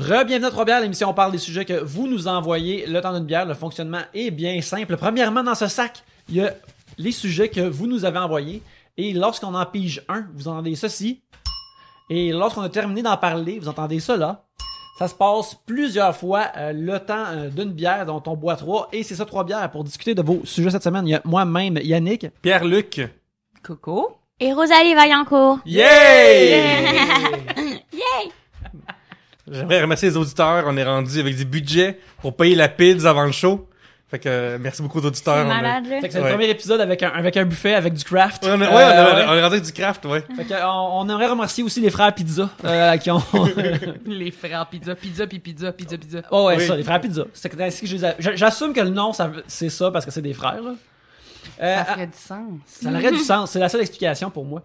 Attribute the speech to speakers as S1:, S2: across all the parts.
S1: Re-bienvenue à Trois bières, l'émission où on parle des sujets que vous nous envoyez. Le temps d'une bière, le fonctionnement est bien simple. Premièrement, dans ce sac, il y a les sujets que vous nous avez envoyés. Et lorsqu'on en pige un, vous entendez ceci. Et lorsqu'on a terminé d'en parler, vous entendez ça là. Ça se passe plusieurs fois le temps d'une bière dont on boit 3. Et c'est ça, 3 bières. Pour discuter de vos sujets cette semaine, il y a moi-même, Yannick.
S2: Pierre-Luc.
S3: Coco.
S4: Et Rosalie Vaillancourt.
S2: Yay!
S4: Yay!
S2: J'aimerais remercier les auditeurs. On est rendu avec des budgets pour payer la pizza avant le show. Fait que merci beaucoup aux auditeurs.
S4: C'est malade, là.
S1: Fait que c'est
S2: Ouais.
S1: le premier épisode avec un buffet avec du craft.
S2: Ouais, on est rendu avec du craft, ouais.
S1: Fait que, on aimerait remercier aussi les frères Pizza qui ont...
S3: Les frères pizza.
S1: Oh ouais,
S2: Oui.
S1: c'est ça, les frères Pizza. C'est ainsi que je les j'assume que le nom, c'est ça parce que c'est des frères. Là.
S3: Ça ferait du sens.
S1: Ça aurait du sens, c'est la seule explication pour moi.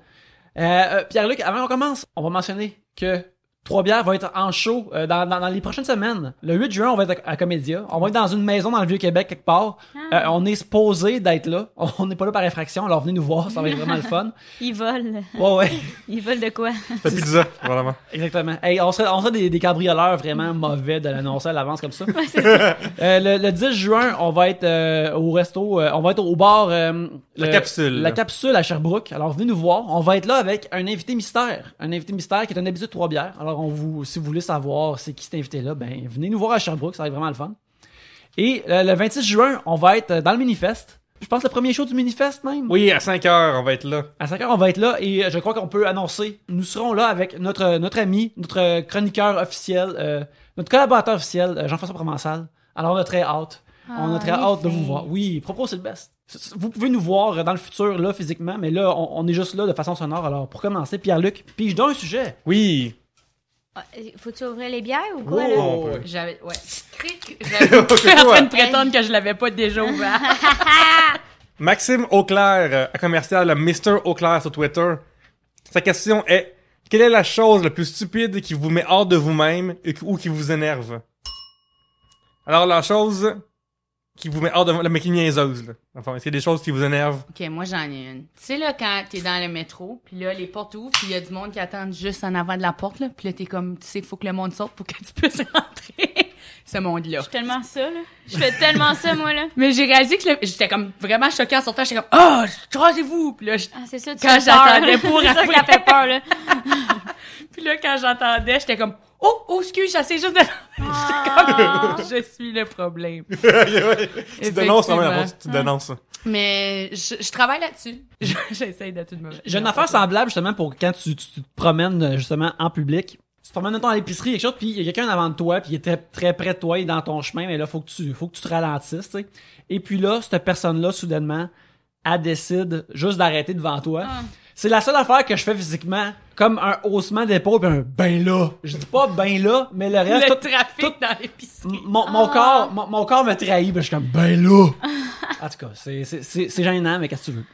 S1: Pierre-Luc, avant qu'on commence, on va mentionner que Trois bières va être en show dans les prochaines semaines. Le 8 juin, on va être à Comédia. On va être dans une maison dans le Vieux-Québec quelque part. On est supposé d'être là. On n'est pas là par infraction, alors venez nous voir, ça va être vraiment le fun.
S4: Ils volent.
S1: Ouais.
S4: Ils volent de quoi?
S2: La pizza, vraiment.
S1: Exactement. Hey, on serait des cabrioleurs vraiment mauvais de l'annoncer à l'avance comme ça.
S4: Ouais, c'est ça.
S1: Le 10 juin, on va être au resto, on va être au bar
S2: La capsule.
S1: La capsule à Sherbrooke. Alors venez nous voir. On va être là avec un invité mystère. Un invité mystère qui est un habitué de Trois bières. Alors si vous voulez savoir c'est qui cet invité-là, ben venez nous voir à Sherbrooke, ça va être vraiment le fun. Et le 26 juin, on va être dans le Minifest. Je pense le premier show du Minifest même.
S2: Oui, à 5h, on va être là.
S1: À 5h, on va être là et je crois qu'on peut annoncer. Nous serons là avec notre ami, notre chroniqueur officiel, notre collaborateur officiel, Jean-François Provençal. Alors on a très hâte. On a très hâte de vous voir. Oui, Propos, c'est le best. Vous pouvez nous voir dans le futur, là, physiquement, mais là, on est juste là de façon sonore. Alors, pour commencer, Pierre-Luc, pige donc un sujet.
S2: Oui.
S4: Faut-tu ouvrir les bières ou quoi,
S1: Oh.
S4: là?
S2: On peut.
S3: J'avais en train de prétendre que je l'avais pas déjà ouvert.
S2: Maxime Auclair, à commercial Mr. Auclair sur Twitter. Sa question est: quelle est la chose la plus stupide qui vous met hors de vous-même ou qui vous énerve? Alors, la chose qui vous met hors de vous-même, mais qui est niaiseuse, là. Enfin, est-ce qu'il y a des choses qui vous énervent?
S3: Ok, moi j'en ai une. Tu sais là, quand t'es dans le métro, puis là les portes ouvrent, puis il y a du monde qui attend juste en avant de la porte, là, puis là t'es comme, tu sais, faut que le monde sorte pour que tu puisses rentrer. Ce monde-là.
S4: Je fais tellement ça, là. Je fais tellement ça, moi, là.
S3: Mais j'ai réalisé que j'étais comme vraiment choquée en sortant, j'étais comme, oh, crasez-vous! Puis là,
S4: Ah, c'est ça, tu
S3: Quand
S4: fais peur,
S3: j'attendais
S4: là.
S3: pour
S4: C'est ça
S3: après.
S4: qui a fait peur, là.
S3: puis là, quand j'entendais, j'étais comme, oh, excuse, j'essaie juste de...
S4: Ah.
S3: je suis le problème.
S2: Tu dénonces quand même,
S3: Effectivement.
S2: tu dénonces ça.
S3: Mais je travaille là-dessus. J'essaie d'être une mauvaise.
S1: J'ai une affaire semblable, justement, pour quand tu te promènes, justement, en public. Tu te promènes, mettons, à l'épicerie, quelque chose, puis il y a quelqu'un avant de toi, puis il est très, très près de toi, il est dans ton chemin, mais là, faut que tu te ralentisses, tu sais. Et puis là, cette personne-là, soudainement, elle décide juste d'arrêter devant toi. C'est la seule affaire que je fais physiquement, comme un haussement d'épaule puis un ben là. Je dis pas ben là, mais le reste,
S3: Le
S1: tout-
S3: trafic
S1: tout-
S3: dans l'épicerie.
S1: mon corps me trahit, ben je suis comme ben là. En tout cas, c'est gênant, mais qu'est-ce que tu veux?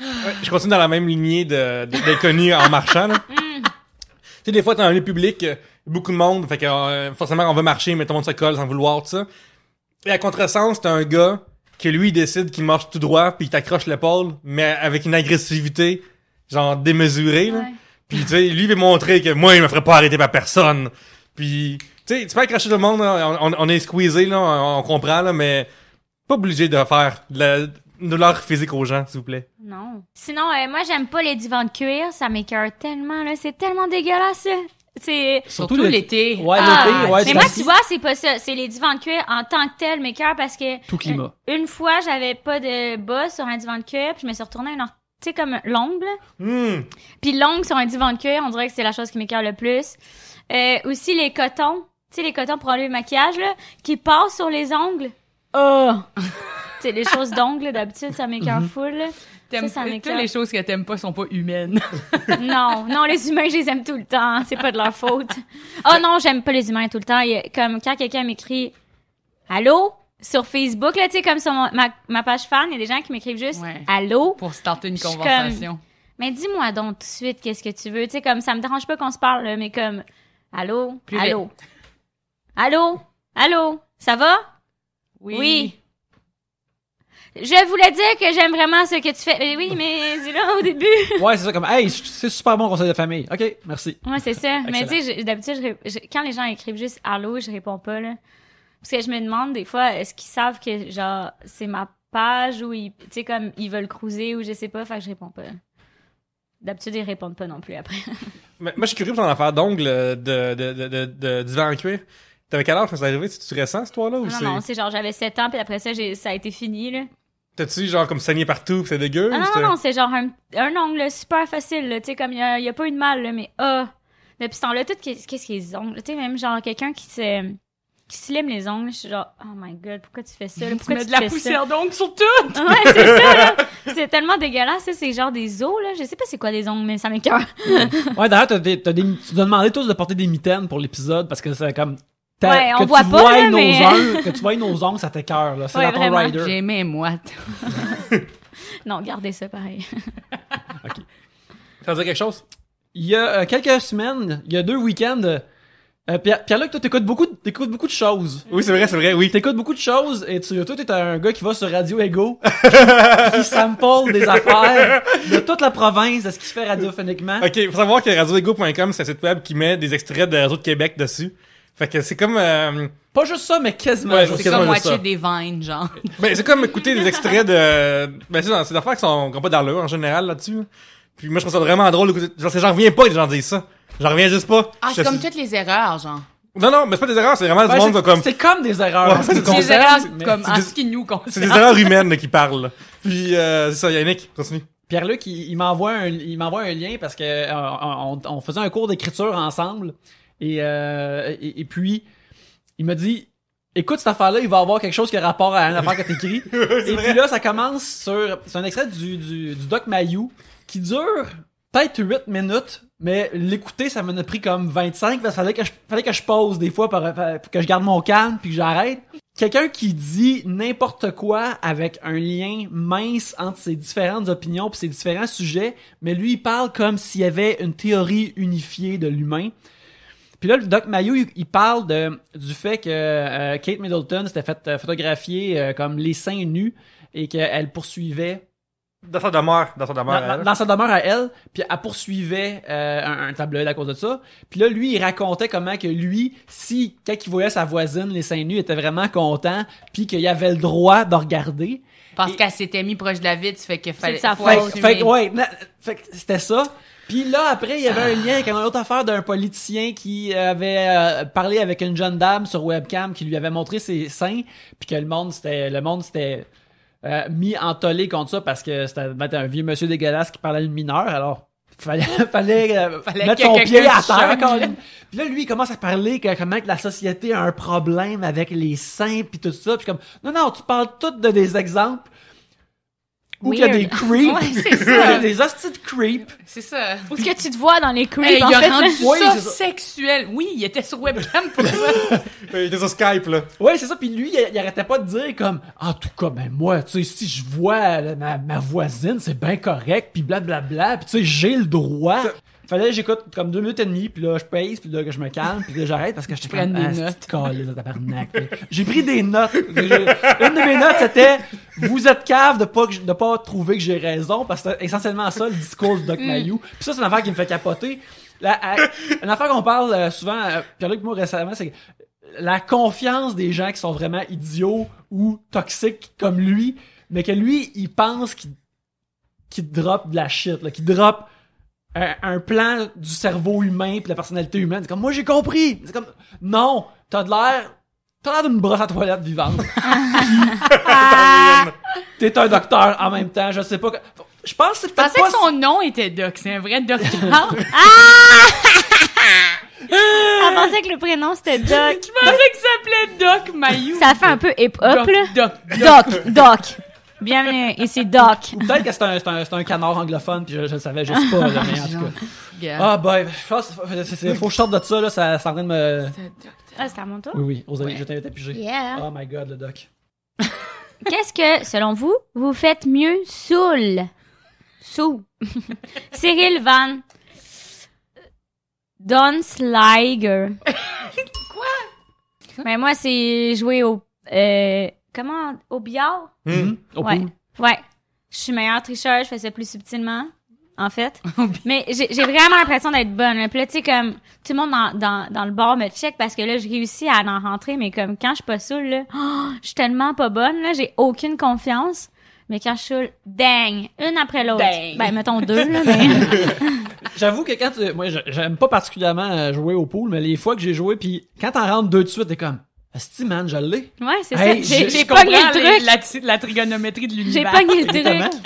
S2: Ouais, je continue dans la même lignée d'inconnus en marchant, là. Tu sais, des fois, t'es dans un lieu public, beaucoup de monde, fait que forcément, on va marcher, mais tout le monde se colle sans vouloir, tout ça. Et à contresens, t'as un gars que lui, il décide qu'il marche tout droit, puis il t'accroche l'épaule, mais avec une agressivité, genre démesurée, là.
S4: Ouais.
S2: Puis tu sais, lui, il veut montrer que moi, il me ferait pas arrêter par personne. Puis, tu sais, tu peux accrocher tout le monde, là, on est squeezé, là, on comprend, là, mais pas obligé de faire de l'art physique aux gens, s'il vous plaît.
S4: Non. Sinon, moi, j'aime pas les divans de cuir. Ça m'écoeure tellement, là. C'est tellement dégueulasse, là. C'est...
S3: Surtout l'été.
S1: Ouais,
S4: Ah,
S1: l'été, ouais.
S4: mais
S1: c'est
S4: moi,
S1: facile.
S4: tu vois, c'est pas ça. C'est les divans de cuir en tant que tel m'écoeure parce que...
S1: Tout climat.
S4: Une fois, j'avais pas de bas sur un divan de cuir, puis je me suis retournée à une tu sais, comme l'ongle. Puis l'ongle sur un divan de cuir, on dirait que c'est la chose qui m'écoeure le plus. Aussi, les cotons. Tu sais, les cotons pour enlever le maquillage, là, qui passent sur les ongles. Oh! Tu sais, les choses d'ongles, d'habitude, ça m'écoeure full, là. Ça
S3: Toutes
S4: m'écoeure.
S3: les choses que t'aimes pas sont pas humaines.
S4: Non, les humains, je les aime tout le temps. C'est pas de leur faute. Oh non, j'aime pas les humains tout le temps. Comme quand quelqu'un m'écrit « Allô? » sur Facebook, là, tu sais, comme sur ma page fan, il y a des gens qui m'écrivent juste
S3: Ouais.
S4: « Allô? »
S3: Pour starter une
S4: Je suis
S3: conversation.
S4: Mais dis-moi donc tout de suite qu'est-ce que tu veux. Tu sais, comme ça me dérange pas qu'on se parle, là, mais comme « Allô?
S3: Plus
S4: Allô? Allô? Allô? Ça va?
S3: Oui.
S4: Je voulais dire que j'aime vraiment ce que tu fais. Oui, mais dis-le au début.
S1: Ouais, c'est ça, comme, hey, c'est super bon conseil de famille. OK, merci.
S4: Ouais, c'est ça. Mais
S1: Excellent.
S4: tu sais, d'habitude, quand les gens écrivent juste allô, je réponds pas, là. Parce que je me demande, des fois, est-ce qu'ils savent que, genre, c'est ma page ou ils, tu sais, comme, ils veulent cruiser ou je sais pas, fait que je réponds pas. D'habitude, ils répondent pas non plus après.
S2: Mais moi, je suis curieux pour ton affaire d'ongles de divan en cuir. T'avais quel âge quand c'est arrivé? C'est-tu récent, cette histoire-là? Ou
S4: Non, c'est genre, j'avais 7 ans, puis après ça, ça a été fini, là.
S2: T'as-tu, genre, comme saigné partout, pis c'est dégueu?
S4: Ah
S2: ou
S4: non,
S2: c'était-
S4: non, c'est genre un ongle super facile, là. Tu sais, comme, y a pas eu de mal, là, mais depuis ce temps-là, tout, qu'est-ce qui est les ongles? Tu sais, même genre, quelqu'un qui se lime les ongles, je suis genre, oh my god, pourquoi tu fais ça, là?
S3: Tu
S4: Pourquoi
S3: mets
S4: tu
S3: de la
S4: fais ça?
S3: poussière d'ongles sur tout!
S4: Ouais, c'est ça, là. C'est tellement dégueulasse, ça. C'est genre des os, là. Je sais pas c'est quoi des ongles, mais ça m'écoeure.
S1: Ouais, d'ailleurs, tu dois demander tous de porter des mitaines pour l'épisode parce que c'est comme.
S4: Ouais, on
S1: que
S4: voit
S1: tu
S4: pas,
S1: vois
S4: là,
S1: nos
S4: mais-
S1: ongles, que tu vois nos ongles, ça t'écoeure, là. C'est
S4: Ouais,
S1: dans ton
S4: vraiment.
S1: rider.
S3: J'ai mes moites.
S4: Non, gardez ça pareil.
S2: Ça veut dire quelque chose?
S1: Il y a quelques semaines, il y a 2 week-ends, Pierre-Luc, toi, t'écoutes beaucoup de choses.
S2: Oui, c'est vrai, oui.
S1: T'écoutes beaucoup de choses et toi, t'es un gars qui va sur Radio Ego, qui sample des affaires de toute la province, de ce qui se fait radiophoniquement.
S2: Ok, faut savoir que radioego.com, c'est un site web qui met des extraits de Radio de Québec dessus. Fait que c'est comme,
S1: Pas juste ça, mais quasiment.
S2: Ouais,
S1: juste
S3: C'est
S2: quasiment
S3: comme
S2: juste ça.
S3: watcher des vines, genre.
S2: ben, c'est comme écouter des extraits de, ben, c'est des affaires qui ont pas d'allure, en général, là-dessus. Puis moi, je trouve ça vraiment drôle d'écouter, genre, j'en reviens pas que les gens disent ça. J'en reviens juste pas.
S3: Ah, c'est
S2: Je-
S3: comme toutes les erreurs, genre.
S2: Non, mais c'est pas des erreurs, c'est vraiment du
S1: Ouais,
S2: monde qui comme,
S1: c'est comme des erreurs.
S2: Ouais,
S1: en ce qui
S2: c'est
S1: nous
S2: des
S3: Des
S1: concerne,
S3: erreurs
S1: mais-
S3: comme
S2: c'est
S3: en
S2: des-
S3: ce qui nous
S2: c'est
S3: concerne.
S2: des erreurs humaines, là, qui parlent, là. Puis, c'est ça, Yannick, continue.
S1: Pierre-Luc, il m'envoie un lien parce que on faisait un cours d'écriture ensemble et puis il m'a dit écoute cette affaire-là, il va avoir quelque chose qui a rapport à une affaire que t'écris. Et puis là, ça commence c'est un extrait du Doc Mayou qui dure peut-être 8 minutes, mais l'écouter, ça m'en a pris comme 25 parce qu'il fallait que je pause des fois pour que je garde mon calme puis que j'arrête. Quelqu'un qui dit n'importe quoi avec un lien mince entre ses différentes opinions pis ses différents sujets, mais lui, il parle comme s'il y avait une théorie unifiée de l'humain. Puis là, le Doc Mayou, il parle du fait que Kate Middleton s'était fait photographier comme les seins nus et qu'elle poursuivait
S2: Dans sa demeure,
S1: dans sa demeure à elle, puis elle poursuivait un tabloïd à cause de ça. Puis là, lui, il racontait comment que lui, quand il voyait sa voisine, les seins nus, il était vraiment content, puis qu'il avait le droit de regarder.
S3: Parce
S1: Et-
S3: qu'elle s'était mis proche de la vitre, fait que fallait.
S4: de sa
S3: faut
S4: faute.
S3: assumer.
S1: Fait que c'était ça. Puis là, après, il y avait un lien avec une autre affaire d'un politicien qui avait parlé avec une jeune dame sur webcam qui lui avait montré ses seins, puis que le monde s'était mis en tollé contre ça parce que c'était un vieux monsieur dégueulasse qui parlait à une mineure, alors fallait
S3: Fallait
S1: mettre
S3: que
S1: son
S3: quelqu'un
S1: pied à
S3: se
S1: terre.
S3: choque.
S1: Colin. Puis là, lui, il commence à parler comment que la société a un problème avec les seins puis tout ça. Puis comme, non, tu parles toutes de des exemples où il y a
S4: Weird.
S1: des creeps.
S3: Ouais, c'est ça.
S1: Des hosties de creeps.
S3: C'est ça.
S4: Où est-ce que tu te vois dans les creeps,
S3: Hey,
S4: en
S3: il a
S4: fait,
S3: rendu
S4: là?
S1: Oui,
S3: ça
S1: c'est ça.
S3: sexuel. Oui, il était sur webcam pour ça.
S2: Il était sur Skype, là.
S1: Ouais, c'est ça. Puis lui, il arrêtait pas de dire comme, en tout cas, ben moi, tu sais, si je vois ma voisine, c'est bien correct, puis blablabla, puis tu sais, j'ai le droit. Fallait que j'écoute comme 2 minutes et demie, puis là, je pèse, puis là, que je me calme, puis là, j'arrête parce que je te
S3: Prenne des notes.
S1: tabarnak. J'ai pris des notes. Une de mes notes, c'était « Vous êtes cave de pas trouver que j'ai raison », parce que c'est essentiellement ça, le discours du Doc Mayou. Puis ça, c'est une affaire qui me fait capoter. Une affaire qu'on parle souvent, Pierre-Luc et moi récemment, c'est la confiance des gens qui sont vraiment idiots ou toxiques comme lui, mais que lui, il pense qu'il drop de la shit, là, qu'il drop un plan du cerveau humain pis de la personnalité humaine. C'est comme, moi j'ai compris. C'est comme, non, t'as l'air d'une brosse à toilette vivante. T'es un docteur en même temps, je sais pas. Je pense que c'est
S3: Je
S1: peut-être
S3: pensais
S1: pas.
S3: que son nom était Doc. C'est un vrai docteur.
S4: Elle pensait que le prénom c'était Doc.
S3: Je pensais qu'il s'appelait Doc Mayou.
S4: Ça fait un peu hip-hop, là.
S3: Doc.
S4: Doc. Bienvenue, ici Doc.
S1: Peut-être que c'est un canard anglophone pis je le savais juste pas, là, mais en tout cas.
S3: Gars.
S1: Ah, ben, je pense que faut que je sorte de ça, là, ça c'est en train de me.
S4: Ah, c'est à mon tour?
S1: Oui, Rosalie, je t'invite à piger.
S4: Yeah.
S1: Oh my god, le doc.
S4: Qu'est-ce que, selon vous, vous faites mieux sous? Cyril Van Donsliger. Quoi? Mais moi, c'est jouer au comment, au billard?
S1: Au
S4: Ouais.
S1: pool.
S4: Ouais. Je suis meilleure tricheur, je fais ça plus subtilement, en fait. Mais j'ai vraiment l'impression d'être bonne. Là. Puis là, tu sais, comme, tout le monde dans le bar me check parce que là, je réussis à en rentrer, mais comme, quand je suis pas saoule, là, je suis tellement pas bonne, là, j'ai aucune confiance. Mais quand je suis saoule, dang, une après l'autre.
S3: Dang.
S4: Ben, mettons deux, là, mais...
S1: J'avoue que moi, j'aime pas particulièrement jouer au pool, mais les fois que j'ai joué, puis quand t'en rentres deux de suite, t'es comme, asti, man, je l'ai.
S4: Ouais, c'est
S1: Hey,
S4: ça. J'ai
S3: Je
S4: pogné
S3: comprends
S4: le truc.
S3: la trigonométrie de
S4: J'ai
S3: l'univers.
S4: pogné le
S1: Exactement.
S4: truc.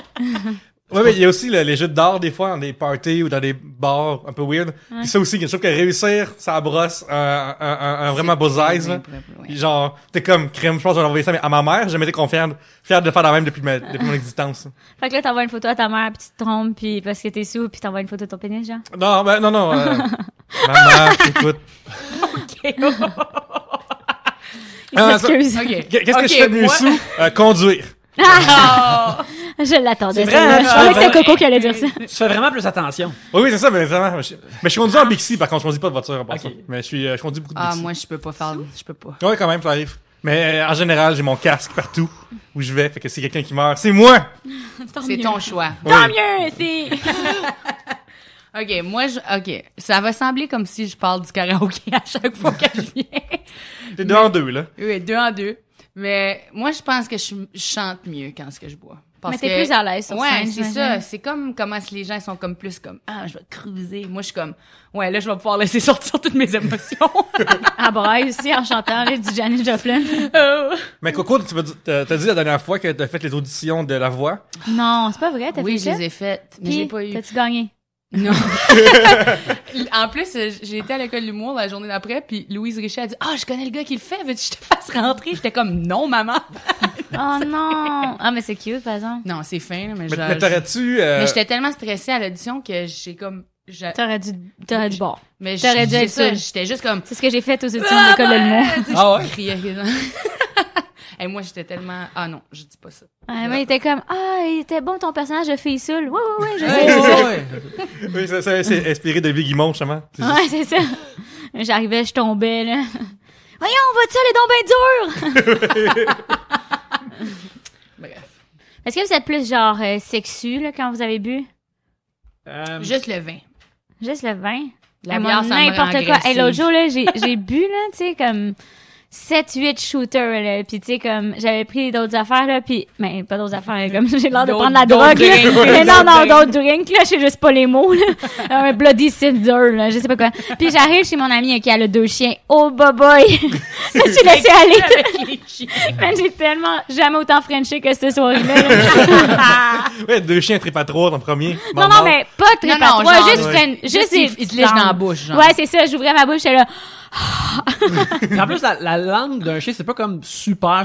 S2: Ouais, mais il y a aussi les jeux d'art, des fois, dans des parties ou dans des bars un peu weird. Puis ça aussi, je trouve que réussir, ça brosse un vraiment beau eyes, là. Puis genre, t'es comme, crème, je pense que je vais envoyer ça à ma mère. J'ai jamais été fier de faire la même depuis mon existence.
S4: Fait que là, t'envoies une photo à ta mère, puis tu te trompes, puis parce que t'es sous, puis t'envoies une photo de ton pénis, genre.
S2: Non, maman, écoute.
S4: Il
S2: Ah,
S4: s'excuse.
S3: OK.
S2: Qu'est-ce que je fais de mieux sous? Conduire.
S4: Je l'attendais,
S1: C'est
S4: ça.
S1: vrai,
S4: Je
S1: hein,
S4: savais que
S1: c'est
S4: c'était Coco qui allait dire ça.
S1: Tu fais vraiment plus attention.
S2: Oui, c'est ça, mais vraiment. Mais je suis conduit en Bixi, par contre, je conduis pas de voiture en passant.
S1: Ok.
S2: Mais je conduis beaucoup de
S3: Ah,
S2: Bixi.
S3: moi, je peux pas faire... Je peux pas.
S2: Ouais, quand même, ça arrive. Mais en général, j'ai mon casque partout où je vais. Fait que si quelqu'un qui meurt, c'est moi!
S3: C'est ton choix.
S4: Tant
S2: Oui.
S4: mieux, c'est...
S3: OK, OK. Ça va sembler comme si je parle du karaoké à chaque fois que je viens.
S2: T'es deux en deux, là.
S3: Oui, 2 en 2. Mais moi, je pense que je chante mieux quand ce que je bois. Parce
S4: Mais t'es
S3: que-
S4: plus à l'aise sur
S3: Ouais,
S4: scène,
S3: c'est
S4: j'imagine.
S3: ça. C'est comme comment les gens sont comme plus comme ah, je vais cruiser. Moi, je suis comme ouais, là, je vais pouvoir laisser sortir toutes mes émotions.
S4: À braille aussi, en chantant, là, du Janis Joplin.
S2: Mais Coco, t'as dit la dernière fois que t'as fait les auditions de La Voix.
S4: Non, c'est pas vrai, t'as
S3: Oui,
S4: fait
S3: je
S4: ça?
S3: les ai faites, mais
S4: Puis,
S3: j'ai pas eu.
S4: t'as-tu gagné?
S3: Non. En plus, j'ai été à l'école de l'humour la journée d'après, puis Louise Richet a dit ah, je connais le gars qui le fait, veux-tu que je te fasse rentrer? J'étais comme non, maman.
S4: Oh non! Ah, mais c'est cute, par exemple.
S3: Non, c'est fin, là, mais
S2: Mais t'aurais-tu...
S3: mais j'étais tellement stressée à l'audition que j'ai comme
S4: T'aurais dû boire.
S3: mais
S4: T'aurais dû
S3: c'est
S4: être
S3: ça,
S4: seule.
S3: j'étais juste comme
S4: C'est ce que j'ai fait aux études de l'école de l'humour.
S1: Ah ouais?
S3: je criais. Et moi, j'étais tellement ah non, je dis pas ça.
S4: Moi, il était comme, il était bon ton personnage de fille saoule. Ouais, je sais,
S1: Ouais,
S4: c'est ça.
S1: ouais.
S2: Oui, c'est inspiré de Louis Guimond, justement. C'est juste-
S4: Ouais, c'est ça. J'arrivais, je tombais, là. Voyons, va-tu aller donc ben dur?
S3: Bref,
S4: Est-ce que vous êtes plus genre sexu, là, quand vous avez bu?
S3: juste le vin.
S4: Juste le vin?
S3: La
S4: Moi,
S3: bière, ça me rend
S4: n'importe quoi. Hey,
S3: agressive.
S4: l'autre jour, là, j'ai bu, là, tu sais, comme 7-8 shooters, là. Puis, tu sais, comme, j'avais pris d'autres affaires, là. Puis, mais pas d'autres affaires, là, comme, j'ai l'air de
S3: D'autres-
S4: prendre la
S3: d'autres
S4: drogue, là.
S3: drinks.
S4: Mais non,
S3: D'autres
S4: d'autres drinks, là. Je sais juste pas les mots, là. Un Bloody Cinder, là. Je sais pas quoi. Puis, j'arrive chez mon amie qui a le 2 chiens. Oh, boy! Je me suis laissée aller.
S3: Avec les chiens.
S4: Man, j'ai tellement jamais autant frenché que cette soirée-là, là.
S2: Ouais, 2 chiens trépatrouilles en premier.
S4: Non, non, mais pas très
S3: Non,
S4: pas
S3: non,
S4: trois,
S3: genre,
S4: juste,
S2: ouais.
S4: juste
S3: il te lèche dans la bouche, genre.
S4: Ouais, c'est ça, j'ouvrais ma bouche, j'étais là.
S1: En plus, la langue d'un chien, c'est pas comme super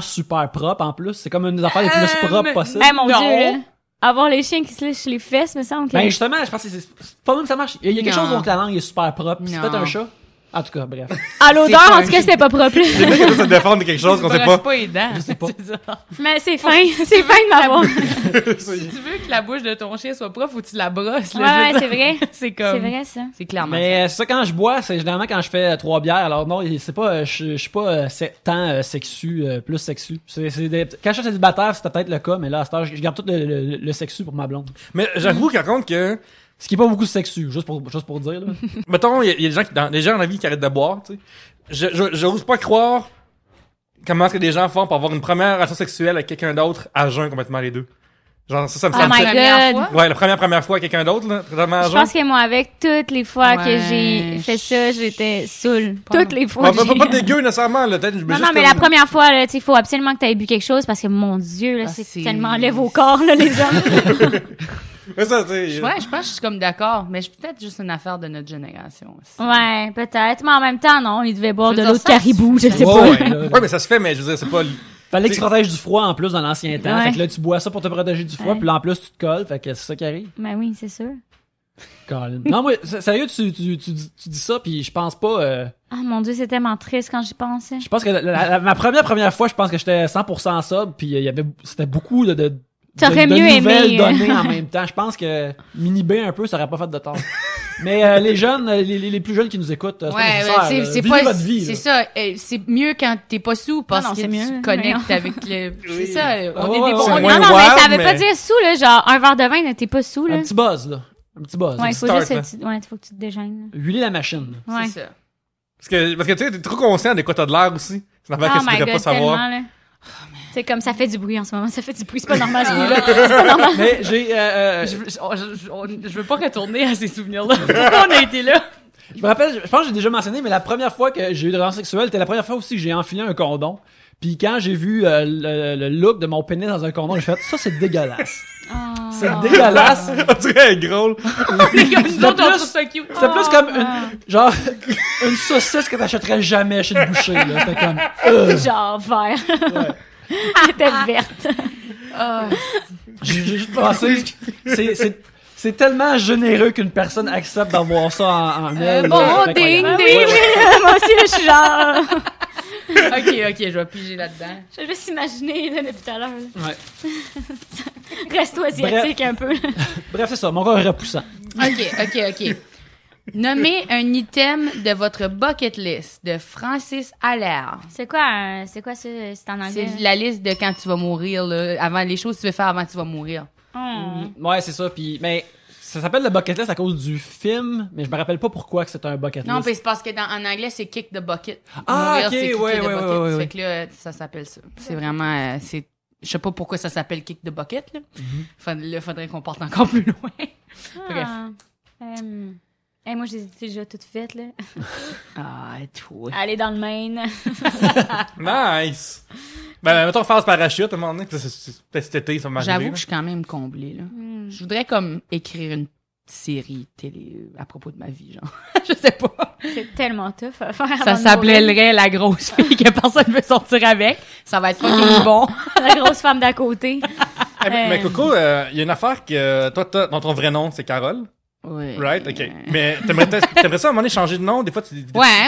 S1: propre en plus. C'est comme une des affaires les plus propres possibles.
S4: Hey, mon
S3: Non.
S4: Dieu, là. Avoir les chiens qui se lèchent les fesses, me semble que.
S1: Ben justement, je pense que c'est pas même que ça marche. Il y a quelque
S3: Non.
S1: chose dont la langue est super propre. C'est
S3: Non.
S1: peut-être un chat. En tout cas, bref.
S4: À l'odeur,
S3: c'est pas
S4: en
S3: un
S4: tout cas, c'était pas propre, là.
S2: Les mecs essaient de se défendre de quelque chose qu'on sait
S3: brosse
S2: pas.
S3: les dents.
S1: Je sais pas.
S3: C'est ça.
S4: Mais c'est fin, c'est fin de m'avoir.
S3: Si tu veux que la bouche de ton chien soit propre, faut que tu la brosses.
S4: Ouais,
S3: là, je veux
S4: c'est
S3: dire.
S4: vrai.
S3: C'est comme.
S4: C'est vrai, ça.
S3: C'est clairement.
S1: Mais ça, quand je bois, c'est généralement quand je fais 3 bières. Alors non, c'est pas, je suis pas tant sexu, plus sexu. Quand je suis célibataire, c'était peut-être le cas, mais là, à cette heure, je garde tout le sexu pour ma blonde.
S2: Mais j'avoue par contre que,
S1: Ce qui est pas beaucoup de sexu, juste pour dire, là.
S2: mettons, il y a des gens des gens dans la vie qui arrêtent de boire, tu sais. J'ose pas croire comment est-ce que des gens font pour avoir une première relation sexuelle avec quelqu'un d'autre à jeun complètement les deux. Genre, ça me
S4: Oh
S2: semble...
S4: my
S3: première
S4: God.
S3: fois?
S2: Ouais, la première fois avec quelqu'un d'autre, là, totalement à
S4: Je
S2: jeun.
S4: pense que moi, avec toutes les fois que
S3: Ouais,
S4: j'ai fait ça, j'étais saoule.
S3: Pas-
S4: Toutes les fois.
S2: Ouais,
S4: que
S2: pas
S4: j'ai-
S2: dégueu nécessairement, là, peut-être.
S4: Non, non, mais la première fois, là, tu sais, il faut absolument que tu aies bu quelque chose parce que, mon Dieu, là,
S3: Ah,
S4: c'est
S3: c'est-
S4: tellement lève au corps, là, les hommes.
S2: Ouais, ça, tu sais.
S3: Ouais, je pense que je suis comme d'accord, mais c'est peut-être juste une affaire de notre génération aussi.
S4: Ouais, peut-être. Mais en même temps, non, il devait boire
S3: Je
S4: de
S3: veux
S4: l'eau
S3: dire,
S4: de
S3: ça,
S4: caribou, je
S3: ça-
S4: sais
S1: Ouais,
S4: pas.
S1: ouais, là.
S2: Ouais, mais ça se fait, mais je veux dire, c'est pas...
S1: Fallait qu'il se protège du froid en plus dans l'ancien temps.
S4: Ouais.
S1: Fait que là, tu bois ça pour te protéger du froid,
S4: Ouais.
S1: puis là, en plus, tu te colles. Fait que c'est ça qui arrive.
S4: Ben oui, c'est sûr.
S1: Colin. Non, moi, sérieux, tu dis ça, puis je pense pas...
S4: Ah, mon Dieu, c'est tellement triste quand j'y pense.
S1: Je pense que ma première fois, je pense que j'étais 100% sobre, puis c'était beaucoup
S4: T'aurais
S1: de
S4: mieux
S1: nouvelles
S4: aimé,
S1: données en même temps. Je pense que m'inhiber un peu, ça aurait pas fait de tort. Mais les jeunes, les plus jeunes qui nous écoutent, c'est pas
S3: Ouais,
S1: nécessaire.
S3: c'est
S1: Vivez
S3: pas,
S1: votre vie.
S3: c'est
S1: là.
S3: ça. C'est mieux quand t'es pas sous parce
S4: Non,
S3: que
S4: c'est
S3: tu
S4: mieux.
S3: te connectes
S4: Mais
S3: avec le. C'est ça. On
S1: ouais,
S3: est des
S1: ouais,
S3: bons.
S2: c'est
S1: ouais.
S2: moins
S4: Non, mais
S2: wild,
S4: ça veut pas
S2: mais-
S4: dire sous, là. Genre, un verre de vin, t'es pas sous, là.
S1: Un petit buzz, là. Un petit buzz.
S4: Ouais, il faut
S2: start,
S4: juste.
S2: là.
S4: Ouais, faut que tu te dégênes.
S1: Huiler la machine.
S4: Ouais.
S3: C'est ça.
S2: Parce que tu sais, t'es trop conscient de quoi t'as de l'air aussi. C'est une affaire
S4: Oh
S2: que tu
S4: my
S2: devrais pas
S4: god,
S2: savoir.
S4: tellement, là. C'est comme ça fait du bruit en ce moment, ça fait du bruit, c'est pas normal ce bruit-là. C'est pas normal.
S1: Mais j'ai...
S3: Je veux pas retourner à ces souvenirs-là. Pourquoi on a été là?
S1: Je me rappelle, je pense que j'ai déjà mentionné, mais la première fois que j'ai eu des relations sexuelles, c'était la première fois aussi que j'ai enfilé un condom. Puis quand j'ai vu le look de mon pénis dans un condom, j'ai fait « Ça, c'est dégueulasse. C'est dégueulasse. »
S2: On dirait un gros.
S3: Nous autres, on trouve ça cute.
S1: C'était plus comme une saucisse que t'achèterais jamais chez le boucher. Là. C'était comme...
S4: Genre vert. Elle était verte.
S3: Ah.
S1: J'ai juste pensé... C'est tellement généreux qu'une personne accepte d'avoir ça en elle.
S3: bon,
S1: là. C'est
S3: ding,
S1: incroyable.
S3: ding.
S1: Ouais, ouais.
S4: Moi aussi, là, je suis genre.
S3: Ok, je vais piger là-dedans.
S4: Je vais juste imaginer, là, depuis tout à l'heure. là.
S1: Ouais.
S4: Reste-toi asiatique un peu.
S1: Bref, c'est ça. Mon corps est repoussant.
S3: Ok. Nommez un item de votre bucket list de Francis Allaire.
S4: C'est quoi ça? C'est en anglais?
S3: C'est la liste de quand tu vas mourir, là, avant les choses que tu veux faire avant que tu vas mourir.
S1: Ouais, c'est ça. Puis, mais ça s'appelle le bucket list à cause du film, mais je me rappelle pas pourquoi que c'est un bucket
S3: Non,
S1: list.
S3: puis c'est parce que en anglais, c'est kick the bucket.
S1: Ah,
S3: Mourir,
S1: ok,
S3: c'est kicker
S1: ouais,
S3: the
S1: ouais,
S3: bucket.
S1: ouais, ouais.
S3: Fait que là, ça s'appelle ça. C'est vraiment, je sais pas pourquoi ça s'appelle kick the bucket, là. Là, faudrait qu'on parte encore plus loin. Bref.
S4: Moi, j'ai déjà toutes faites, là.
S3: Ah, toi.
S4: Aller dans le Maine.
S2: Nice. Ben, mettons faire ce parachute à un moment donné. Peut-être cet été, ça va m'arriver.
S3: J'avoue que je suis quand même comblée, là. Je voudrais comme écrire une série télé à propos de ma vie, genre. Je sais pas.
S4: C'est tellement tough à faire.
S3: Ça
S4: avant de mourir.
S3: s'appellerait La grosse fille que personne veut sortir avec. Ça va être fucking bon.
S4: La grosse femme d'à côté.
S2: Mais Coco, il y a une affaire que toi, dans ton vrai nom, c'est Carole.
S3: Oui.
S2: Right? OK. Mais t'aimerais ça à un moment donné changer de nom? Des fois,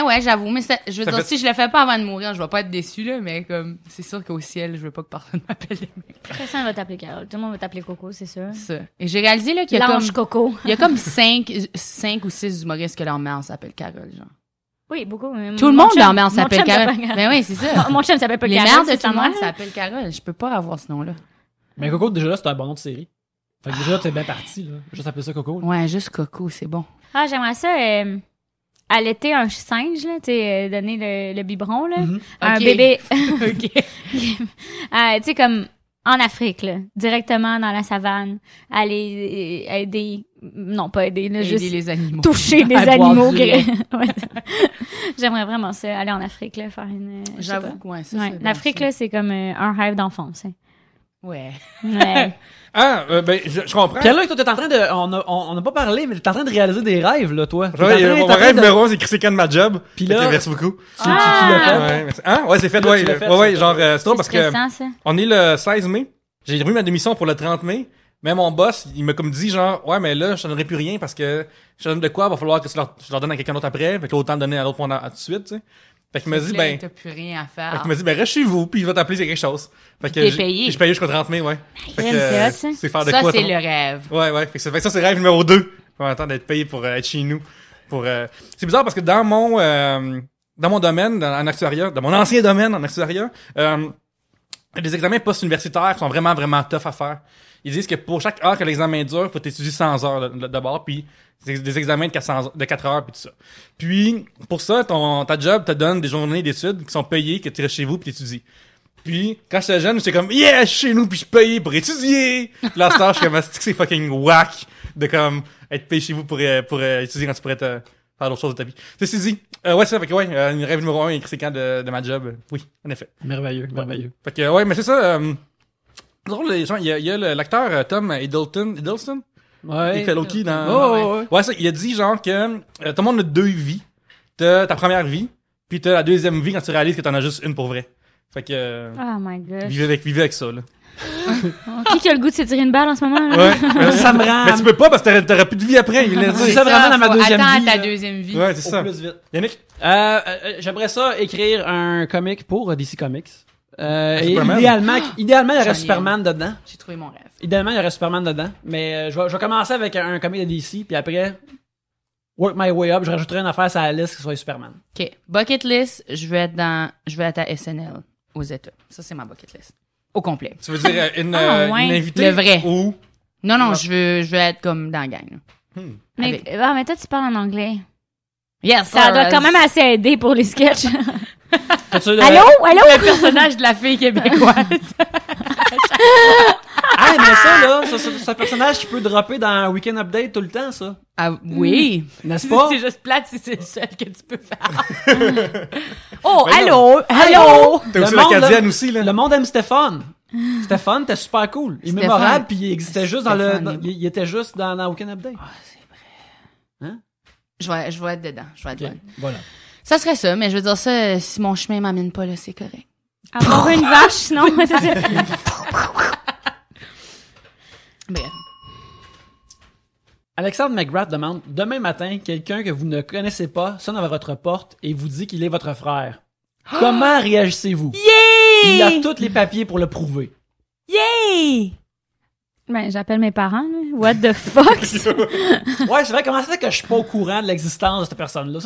S3: Ouais, j'avoue. Mais je veux
S2: Ça
S3: dire,
S2: fait-
S3: si je le fais pas avant de mourir, je vais pas être déçu, là. Mais comme, c'est sûr qu'au ciel, je veux pas que personne m'appelle les mecs.
S4: Personne va t'appeler Carole. Tout le monde va t'appeler Coco, c'est sûr.
S3: Ça. Et j'ai réalisé, là, qu'il y a comme,
S4: L'ange Coco.
S3: il y a comme 5 ou 6 humoristes que leur mère s'appelle Carole, genre.
S4: Oui, beaucoup.
S3: Tout le monde, leur mère s'appelle Carole. Ben oui, c'est ça.
S4: Mon chum s'appelle pas
S3: Les
S4: Carole.
S3: mères de
S4: c'est
S3: tout
S4: sa
S3: le monde
S4: mère.
S3: s'appellent Carole. Je peux pas avoir ce nom-là.
S1: Mais Coco, déjà là, c'est un bon nom de série. Fait que déjà, t'es bien parti, là. Juste appeler ça Coco. là.
S3: Ouais, juste Coco, c'est bon.
S4: Ah, j'aimerais ça allaiter un singe, là, tu sais, donner le biberon, là. À un
S3: Ok.
S4: bébé.
S3: OK.
S4: Tu sais, comme en Afrique, là, directement dans la savane, aller aider, non pas aider, là,
S3: Aider
S4: juste
S3: les animaux.
S4: toucher des
S3: À boire
S4: animaux.
S3: du lait.
S4: Ouais. J'aimerais vraiment ça, aller en Afrique, là, faire une... je sais
S3: J'avoue
S4: pas.
S3: que ouais, ça,
S4: Ouais,
S3: c'est
S4: l'Afrique,
S3: bon,
S4: là, c'est comme un rêve d'enfance. Hein.
S3: ça. Ouais.
S4: Ouais.
S2: Ah, ben, je comprends.
S1: Pierre-Luc, toi, t'es en train de... On n'a pas parlé, mais t'es en train de réaliser des rêves, là, toi. T'es en
S2: Ouais,
S1: train-
S2: mon
S1: t'es en train
S2: rêve
S1: de-
S2: numéro 1, c'est Chris quand de ma job.
S1: Puis
S2: Fait que
S1: là,
S2: merci beaucoup.
S1: tu l'as fait.
S2: Ouais, merci. Hein? Ouais, c'est fait,
S1: Là,
S2: ouais.
S1: tu l'as fait,
S2: Ouais,
S1: c'est
S2: genre,
S1: fait.
S2: c'est drôle parce que
S4: stressant, ça.
S2: on est le 16 mai. J'ai remis ma démission pour le 30 mai. Mais mon boss, il m'a comme dit, genre, ouais, mais là, je te donnerai plus rien parce que je te donne de quoi, il va falloir que je leur donne à quelqu'un d'autre après. Fait que autant le donner à l'autre pendant tout de suite, tu sais. Fait qu'il m'a dit,
S3: Là,
S2: ben,
S3: t'as plus rien à
S2: fait
S3: faire.
S2: qu'il m'a dit, ben, reste chez vous, puis il va t'appeler, c'est quelque chose. Fait que
S3: T'es
S2: j'ai-
S3: payé.
S2: Je paye jusqu'au 30 mai, ouais. Fait que,
S4: c'est hot, ça.
S2: c'est faire de
S3: Ça,
S2: quoi,
S3: c'est
S2: ton-
S3: le rêve.
S2: Ouais. Fait que ça, c'est rêve numéro 2. En même temps d'être payé pour être chez nous. C'est bizarre parce que dans mon domaine, en actuariat, dans mon ancien domaine en actuariat, il y a des examens post-universitaires qui sont vraiment, vraiment tough à faire. Ils disent que pour chaque heure que l'examen dure, faut t'étudier 100 heures d'abord, puis c'est des examens de 4 heures, puis tout ça. Puis, pour ça, ta job te donne des journées d'études qui sont payées, que tu restes chez vous, puis t'étudies. Puis, quand j'étais jeune, j'étais comme, yeah, je suis chez nous, puis je suis payé pour étudier. Puis là, à cette heure, je suis comme, asti que c'est fucking whack de comme, être payé chez vous pour étudier quand tu pourrais faire d'autres choses de ta vie. Ceci dit, ouais, c'est ça, fait que ouais, une rêve numéro 1, écrit quand de ma job. Oui, en effet.
S1: Merveilleux, merveilleux.
S2: Fait que, ouais, mais c'est ça, drôle, les gens, il y a l'acteur Tom Hiddleston,
S1: Ouais.
S2: il fait Loki dans...
S1: Oh, ouais.
S2: Ouais, ça, il a dit genre que tout le monde a 2 vies. T'as ta première vie, puis t'as la deuxième vie quand tu réalises que t'en as juste une pour vrai. Fait que
S4: Oh my god.
S2: vivez avec ça, là.
S4: Qui a le goût de se tirer une balle en ce moment, là?
S2: Ouais.
S1: Ça me rend...
S2: Mais tu peux pas parce que t'auras plus de vie après. Il l'a
S1: C'est
S2: dit.
S1: ça, vraiment, dans ma
S3: faut
S1: deuxième
S3: attendre
S1: vie,
S3: ta
S1: là.
S3: deuxième vie.
S2: Ouais, c'est
S1: Au
S2: ça.
S1: plus vite.
S2: Yannick?
S1: J'aimerais ça écrire un comic pour DC Comics. Et
S2: Superman?
S1: idéalement, il y aurait
S3: J'en ai
S1: Superman dedans.
S3: J'ai trouvé mon rêve.
S1: Idéalement, il y aurait Superman dedans. Mais je vais commencer avec un comic de DC, puis après, work my way up, je rajouterais une affaire sur la liste qui soit Superman.
S3: OK. Bucket list, je vais être à SNL aux États. Ça, c'est ma bucket list. Au complet.
S2: Tu veux dire une
S4: ouais.
S2: invitée?
S3: Le vrai.
S2: Ou...
S3: Non, je veux être comme dans la gang. Là.
S4: Mais toi, tu parles en anglais.
S3: Yes,
S4: Ça
S3: sir.
S4: doit quand même assez aider pour les sketchs.
S1: T'as-tu le-
S4: Allô?
S3: Le personnage de la fille québécoise.
S1: Ah, mais ça, là, c'est un personnage qui peut dropper dans Weekend Update tout le temps, ça.
S3: Ah, oui.
S1: N'est-ce pas?
S3: C'est juste plate si c'est le seul que tu peux faire. Oh,
S2: Ben
S3: allô? Allô?
S2: T'as aussi
S1: Le monde,
S2: l'Acadienne
S1: là,
S2: aussi, là.
S1: Le monde aime Stéphane. Stéphane, t'es super cool. Il est
S3: Stéphane.
S1: mémorable, puis il existait juste dans le...
S3: Stéphane,
S1: il était juste dans Weekend Update.
S3: Ah, c'est vrai. Je vais être dedans. Je vais être
S1: Ok,
S3: bonne.
S1: voilà.
S3: Ça serait ça, mais je veux dire ça, si mon chemin m'amène pas là, c'est correct.
S4: Avoir une vache, sinon, c'est ça.
S3: Bref.
S1: Alexandre McGrath demande, demain matin, quelqu'un que vous ne connaissez pas sonne à votre porte et vous dit qu'il est votre frère. Comment réagissez-vous? Il a tous les papiers pour le prouver.
S3: Yay!
S4: Ben, j'appelle mes parents, là. What the fuck?
S1: Ouais, c'est vrai, comment ça fait que je suis pas au courant de l'existence de cette personne-là?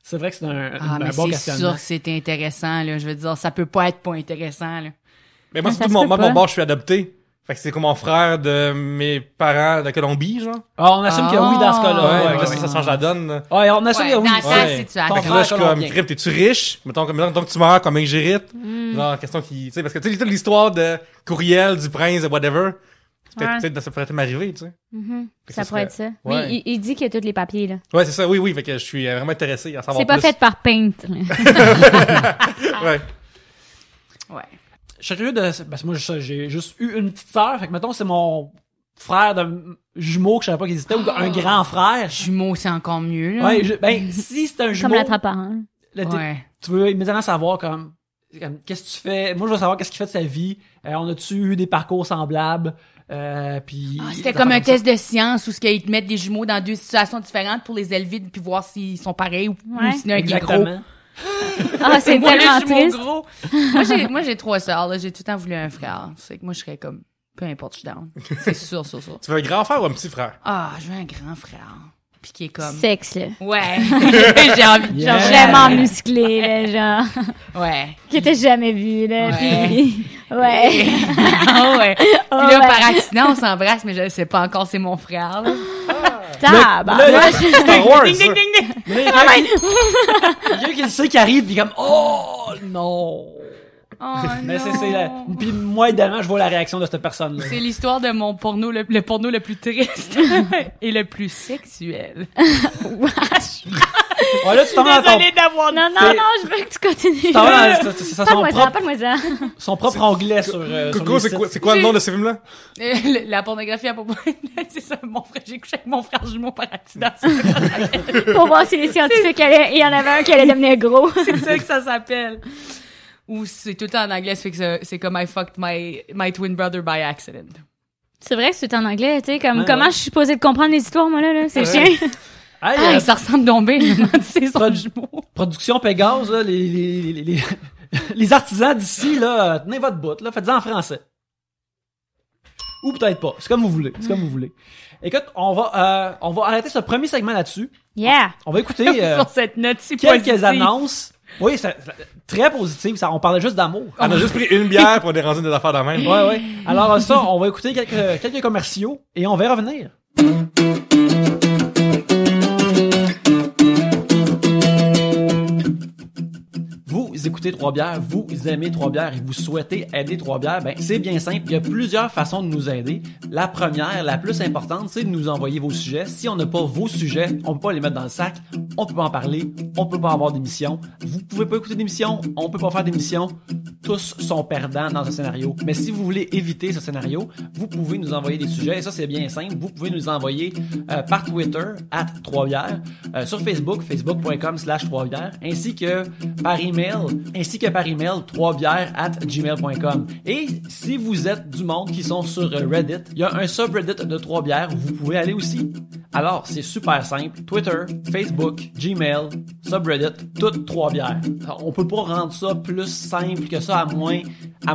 S1: C'est vrai que c'est un
S3: Mais
S1: bon
S3: c'est
S1: questionnement.
S3: sûr que c'est intéressant, là. Je veux dire, ça peut pas être pas intéressant, là.
S2: Mais moi,
S4: Ça
S2: surtout,
S4: se
S2: moi,
S4: peut
S2: de
S4: pas.
S2: mon bord, je suis adopté. Fait que c'est comme mon frère de mes parents de Colombie, genre.
S1: Ah, on assume que oui dans ce cas-là.
S2: Ouais,
S1: Ouais,
S2: là,
S1: ouais,
S2: ça change la donne, là.
S1: ouais, on assume que oui.
S3: dans ta
S2: Ouais.
S3: situation.
S1: Ton
S2: Fait que là, je suis comme,
S1: colombien.
S2: crime, t'es-tu riche? Mettons que tu meurs, combien que j'hérite? Genre, question qui, tu sais, parce que, tu sais, toute l'histoire de courriel, du prince, de whatever.
S4: Ouais.
S2: Peut-être, ça pourrait m'arriver, tu sais.
S4: Mhm.
S2: Fait que
S4: Ça
S2: ça
S4: pourrait être
S2: serait-
S4: ça.
S2: Ouais.
S4: Oui, il dit qu'il y a tous les papiers, là.
S2: Ouais, c'est ça, oui, fait que je suis vraiment intéressé à savoir
S4: C'est pas
S2: plus.
S4: fait par Paint. là.
S2: Ouais.
S3: Ouais.
S1: Je suis curieux de... Parce que moi, j'ai juste eu une petite sœur. Fait que, mettons, c'est mon frère de jumeau que je savais pas qu'il existait, ou un grand frère.
S3: Jumeau, c'est encore mieux, là.
S1: Ouais, ben, si c'est un
S4: Comme
S1: jumeau,
S4: l'attrape-parent.
S1: là,
S3: Ouais.
S1: tu veux immédiatement savoir comme qu'est-ce que tu fais. Moi, je veux savoir qu'est-ce qu'il fait de sa vie. On a-tu eu des parcours semblables? Puis
S3: C'était
S1: des
S3: comme un
S1: affaires
S3: test de science où ils te mettent des jumeaux dans deux situations différentes pour les élever puis voir s'ils sont pareils ou
S4: Ouais.
S3: sinon un qui est gros.
S1: Exactement.
S4: Ah, c'est
S3: Moi,
S4: tellement
S3: les jumeaux
S4: triste.
S3: gros. Moi, j'ai 3 sœurs, là. J'ai tout le temps voulu un frère. C'est que moi, je serais comme, peu importe, je suis down. C'est sûr.
S2: Tu veux un grand frère ou un petit frère?
S3: Ah, je veux un grand frère. Puis qui est comme...
S4: Sexe, là.
S3: Ouais. J'ai envie de...
S1: Yeah.
S4: Genre vraiment musclé, là, genre.
S3: Ouais.
S4: Que t'as jamais vu, là.
S3: Ouais.
S4: Puis, ouais.
S3: Ah ouais. Puis là,
S4: ouais.
S3: par accident, on s'embrasse, mais je sais pas encore c'est mon frère, là.
S4: Tabarnak.
S2: Star Wars,
S3: Ding,
S2: ça.
S3: ding, ding, ding.
S1: Mais là, il y a quelqu'un qui le sait qui arrive, puis comme oh non.
S3: Oh,
S1: Mais
S3: non.
S1: puis moi évidemment, je vois la réaction de cette personne-là.
S3: C'est l'histoire de mon porno, le porno le plus triste et le plus sexuel.
S1: Ouais, là, tu t'en vas dans ton,
S3: Désolée d'avoir...
S4: Non,
S1: C'est-
S4: je veux que tu continues.
S1: tu t'en vas dans- c'est ça,
S4: Parle-moi ça.
S1: son propre onglet sur
S2: Coco,
S1: les
S2: c'est
S1: sites.
S2: quoi, c'est quoi le nom de ce film-là?
S3: La pornographie à propos... C'est ça, mon frère, j'ai couché avec mon frère jumeau par accident.
S4: Pour voir si les scientifiques il y en avait un qui allait devenir gros.
S3: C'est ça que ça s'appelle. Ou c'est tout le temps en anglais, ça fait que c'est comme I fucked my twin brother by accident.
S4: C'est vrai que c'est en anglais, tu sais, comme
S1: Ouais,
S4: comment
S1: ouais.
S4: je suis supposée de comprendre les histoires, moi, là, c'est
S1: Ouais.
S4: chiant.
S1: Hey,
S3: Ah, ça ressemble donc bien, c'est son
S1: Prod-
S3: jumeau.
S1: production Pégase, là, les artisans d'ici, là, tenez votre bout, là, faites-en en français. Ou peut-être pas. C'est comme vous voulez. C'est comme vous voulez. Écoute, on va arrêter ce premier segment là-dessus.
S4: Yeah.
S1: On va écouter
S3: Sur cette note si
S1: quelques
S3: positive.
S1: annonces. Oui, c'est très positif. Ça, on parlait juste d'amour.
S2: On a juste pris une bière pour déranger des affaires de même.
S1: Ouais, ouais. Alors ça, on va écouter quelques commerciaux et on va y revenir. Vous écoutez Trois-Bières, vous aimez Trois-Bières et vous souhaitez aider Trois-Bières, ben c'est bien simple, il y a plusieurs façons de nous aider. La première, la plus importante, c'est de nous envoyer vos sujets. Si on n'a pas vos sujets, on peut pas les mettre dans le sac, on peut pas en parler, on peut pas avoir d'émission. Vous pouvez pas écouter d'émission, on peut pas faire d'émission. Tous sont perdants dans ce scénario. Mais si vous voulez éviter ce scénario, vous pouvez nous envoyer des sujets et ça c'est bien simple. Vous pouvez nous envoyer par Twitter @3bières, sur Facebook facebook.com/3bières, ainsi que par email 3bières@gmail.com. Et si vous êtes du monde qui sont sur Reddit, il y a un subreddit de 3 bières où vous pouvez aller aussi. Alors, c'est super simple. Twitter, Facebook, Gmail, Subreddit, toutes 3 bières. Alors, on peut pas rendre ça plus simple que ça, à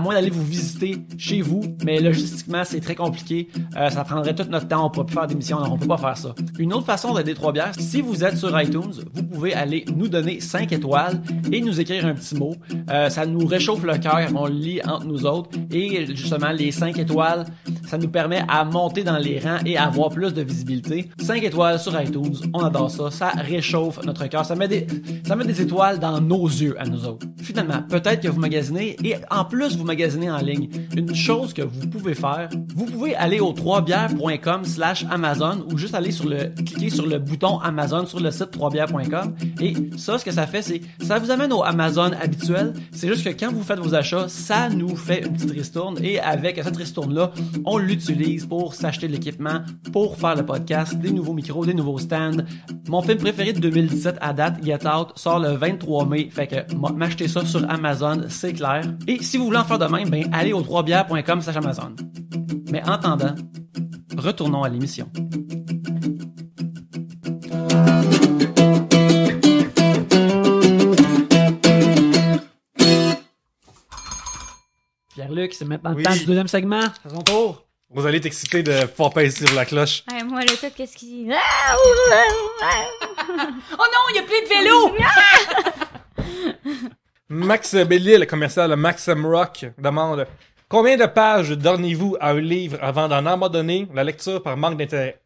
S1: moins d'aller vous visiter chez vous, mais logistiquement, c'est très compliqué. Ça prendrait tout notre temps, on peut pas faire d'émission, alors on peut pas faire ça. Une autre façon d'aider 3 bières, si vous êtes sur iTunes, vous pouvez aller nous donner 5 étoiles et nous écrire un petit mot. Ça nous réchauffe le cœur, on le lit entre nous autres, et justement, les 5 étoiles, ça nous permet à monter dans les rangs et à avoir plus de visibilité. 5 étoiles sur iTunes, on adore ça, ça réchauffe notre cœur, ça met des étoiles dans nos yeux à nous autres. Finalement, peut-être que vous magasinez, et en plus vous magasinez en ligne. Une chose que vous pouvez faire, vous pouvez aller au 3bières.com/Amazon ou juste aller cliquer sur le bouton Amazon sur le site 3bières.com, et ça, ce que ça fait, c'est ça vous amène au Amazon habituel. C'est juste que quand vous faites vos achats, ça nous fait une petite ristourne, et avec cette ristourne-là, on l'utilise pour s'acheter de l'équipement, pour faire le podcast, des nouveaux micros, des nouveaux stands. Mon film préféré de 2017 à date, Get Out, sort le 23 mai, fait que m'acheter ça sur Amazon, c'est clair. Et si vous voulez en faire de même, ben allez au 3bières.com/Amazon. Mais en attendant, retournons à l'émission. Pierre-Luc, c'est maintenant le temps du deuxième segment. À son tour.
S2: Rosalie est excitée de pouvoir passer sur la cloche.
S4: Ouais, moi, le tout, qu'est-ce qu'il dit?
S3: Oh non, il y a plein de vélos!
S2: Max Bellil, le commercial Maxim Rock, demande « Combien de pages donnez-vous à un livre avant d'en abandonner la lecture par manque d'intérêt? »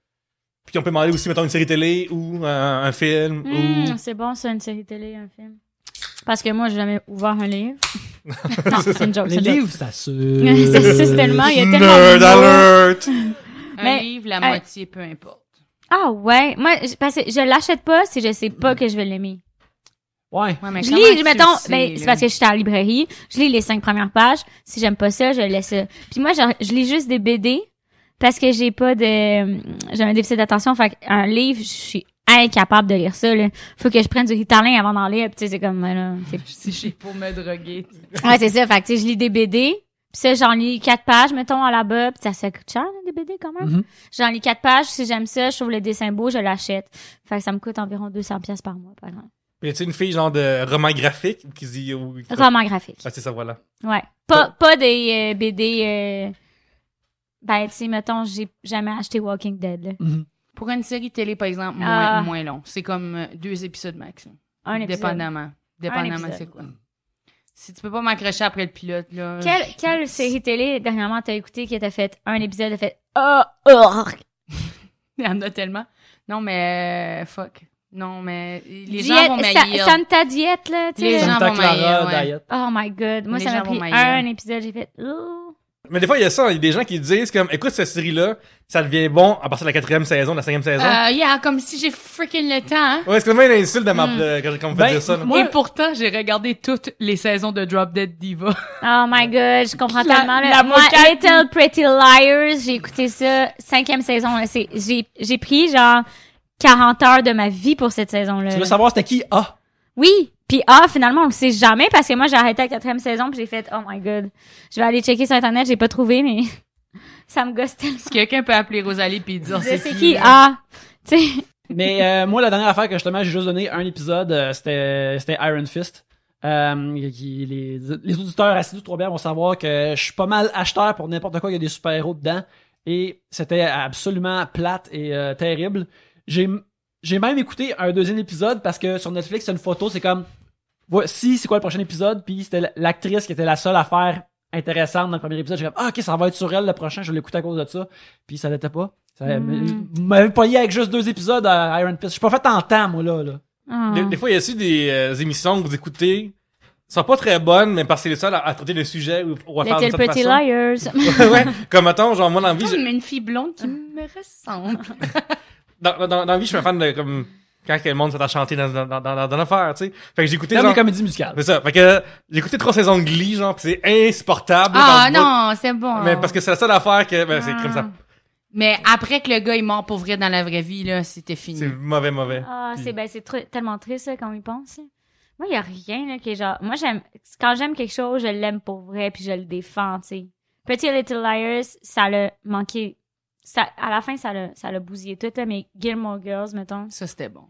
S2: Puis on peut demander aussi, mettons, une série télé ou un film. Ou...
S4: C'est bon, ça, une série télé, un film. Parce que moi, j'ai jamais ouvert un livre. Non, c'est une joke.
S1: Les livres, ça suce.
S4: Ça suce tellement, il y a tellement
S2: Nerd
S4: de mots.
S2: alert!
S3: Un livre, la moitié, peu importe.
S4: Ah ouais, moi, parce que je l'achète pas si je sais pas que je vais l'aimer.
S1: Ouais.
S3: Ouais, mais
S4: Je
S3: comment
S4: lis,
S3: tu
S4: mettons,
S3: le sais,
S4: ben,
S3: là?
S4: c'est parce que j'étais à la librairie, je lis les 5 premières pages. Si j'aime pas ça, je laisse ça. Puis moi, je lis juste des BD parce que j'ai un déficit d'attention. Fait qu'un livre, je suis incapable de lire ça, là. Faut que je prenne du Ritalin avant d'en lire. Puis tu sais, c'est comme, là,
S3: Si j'ai pour me droguer.
S4: ouais, c'est ça. Fait que tu sais, je lis des BD. Puis ça, j'en lis 4 pages, mettons, à la bas. Puis ça coûte cher, là, des BD, quand même.
S1: Mm-hmm.
S4: J'en lis 4 pages. Si j'aime ça, je trouve le dessin beau, je l'achète. Fait que ça me coûte environ 200$ par mois, par exemple.
S2: Y a-t-il une fille genre de roman graphique qui dit...
S4: Roman graphique.
S2: Ah, c'est ça, voilà.
S4: Ouais. Pas des BD... Ben, tu sais, mettons, j'ai jamais acheté Walking Dead, là.
S1: Mm-hmm.
S3: Pour une série télé, par exemple,
S4: Ah.
S3: moins long. C'est comme 2 épisodes max. Là.
S4: Un épisode.
S3: Dépendamment. Dépendamment,
S4: épisode.
S3: c'est quoi. Si tu peux pas m'accrocher après le pilote, là...
S4: Quelle série télé, dernièrement, t'as écouté qui t'a fait un épisode, t'as fait « Oh!
S3: Il y en a tellement. Non, mais... fuck. Non, mais... Les
S4: Diète,
S3: gens vont m'haïr.
S4: Santa Diète, là, tu sais.
S3: Les gens
S1: Santa
S3: vont m'haïr,
S1: Clara
S3: ouais.
S1: Diet.
S4: Oh my God. Moi,
S3: Les
S4: ça m'a
S3: gens
S4: pris
S3: vont m'haïr.
S4: un épisode, j'ai fait « Oh! »
S2: Mais des fois, il y a ça, il y a des gens qui disent comme, écoute cette série-là, ça devient bon à partir de la 4e saison, de la 5e saison.
S3: Yeah, comme si j'ai freaking le temps, hein.
S2: Ouais, c'est comme une insulte de quand on me fait
S1: Ben,
S2: dire ça. là.
S1: moi-
S3: Et pourtant, j'ai regardé toutes les saisons de Drop Dead Diva.
S4: Oh my God, je comprends
S3: La-
S4: tellement. Là.
S3: la
S4: Moi,
S3: vocale-
S4: Little Pretty Liars, j'ai écouté ça, 5e saison. Là. J'ai pris genre 40 heures de ma vie pour cette saison-là.
S1: Tu veux savoir c'était qui? Ah!
S4: Oui, puis finalement, on le sait jamais parce que moi, j'ai arrêté à la 4e saison puis j'ai fait « Oh my God, je vais aller checker sur Internet, j'ai pas trouvé, mais ça me gosse tellement.
S3: Si quelqu'un peut appeler Rosalie pis dire
S4: C'est
S3: c'est
S4: qui?
S3: là.
S4: Ah! » Tu sais,
S1: Mais moi, la dernière affaire que justement, j'ai juste donné un épisode, c'était Iron Fist. Les auditeurs assidus de 3 bières vont savoir que je suis pas mal acheteur pour n'importe quoi, il y a des super-héros dedans. Et c'était absolument plate et terrible. J'ai même écouté un deuxième épisode parce que sur Netflix, c'est une photo, c'est comme voici c'est quoi le prochain épisode, puis c'était l'actrice qui était la seule affaire intéressante dans le premier épisode. J'ai fait ok, ça va être sur elle le prochain, je vais l'écouter à cause de ça. Puis ça l'était pas. Vous m'avez payé avec juste 2 épisodes à Iron Fist. Je suis pas fait en temps, moi, là.
S2: Des fois, il y a aussi des émissions que vous écoutez, sont pas très bonnes, mais parce que c'est les seuls à traiter le sujet ou à faire de
S4: Little
S2: cette
S4: Pretty
S2: façon.
S4: Liars.
S2: Ouais, comme mettons, genre, moi, dans la vie,
S3: Comme une fille blonde qui me ressemble.
S2: dans la vie, je suis un fan de, comme, quand le monde se met à chanter dans l'affaire, tu sais. Fait que j'ai écouté,
S1: Comme
S2: genre,
S1: les comédies musicales.
S2: c'est ça. Fait que, j'ai écouté 3 saisons de Glee, genre, pis c'est insupportable.
S3: Ah
S2: dans le bout.
S3: non, c'est bon.
S2: Mais parce que c'est la seule affaire que, ben, c'est comme ça.
S3: Mais après que le gars est mort pour vrai dans la vraie vie, là, c'était fini.
S2: C'est mauvais.
S4: Ah,
S2: Puis-
S4: c'est tellement triste, ça, quand on y pense. Moi, il y a rien, là, qui est genre... Moi, quand j'aime quelque chose, je l'aime pour vrai, puis je le défends, tu sais. Pretty Little Liars, ça l'a manqué à la fin, ça l'a bousillé tout, là, mais Gilmore Girls, mettons.
S3: Ça, c'était bon.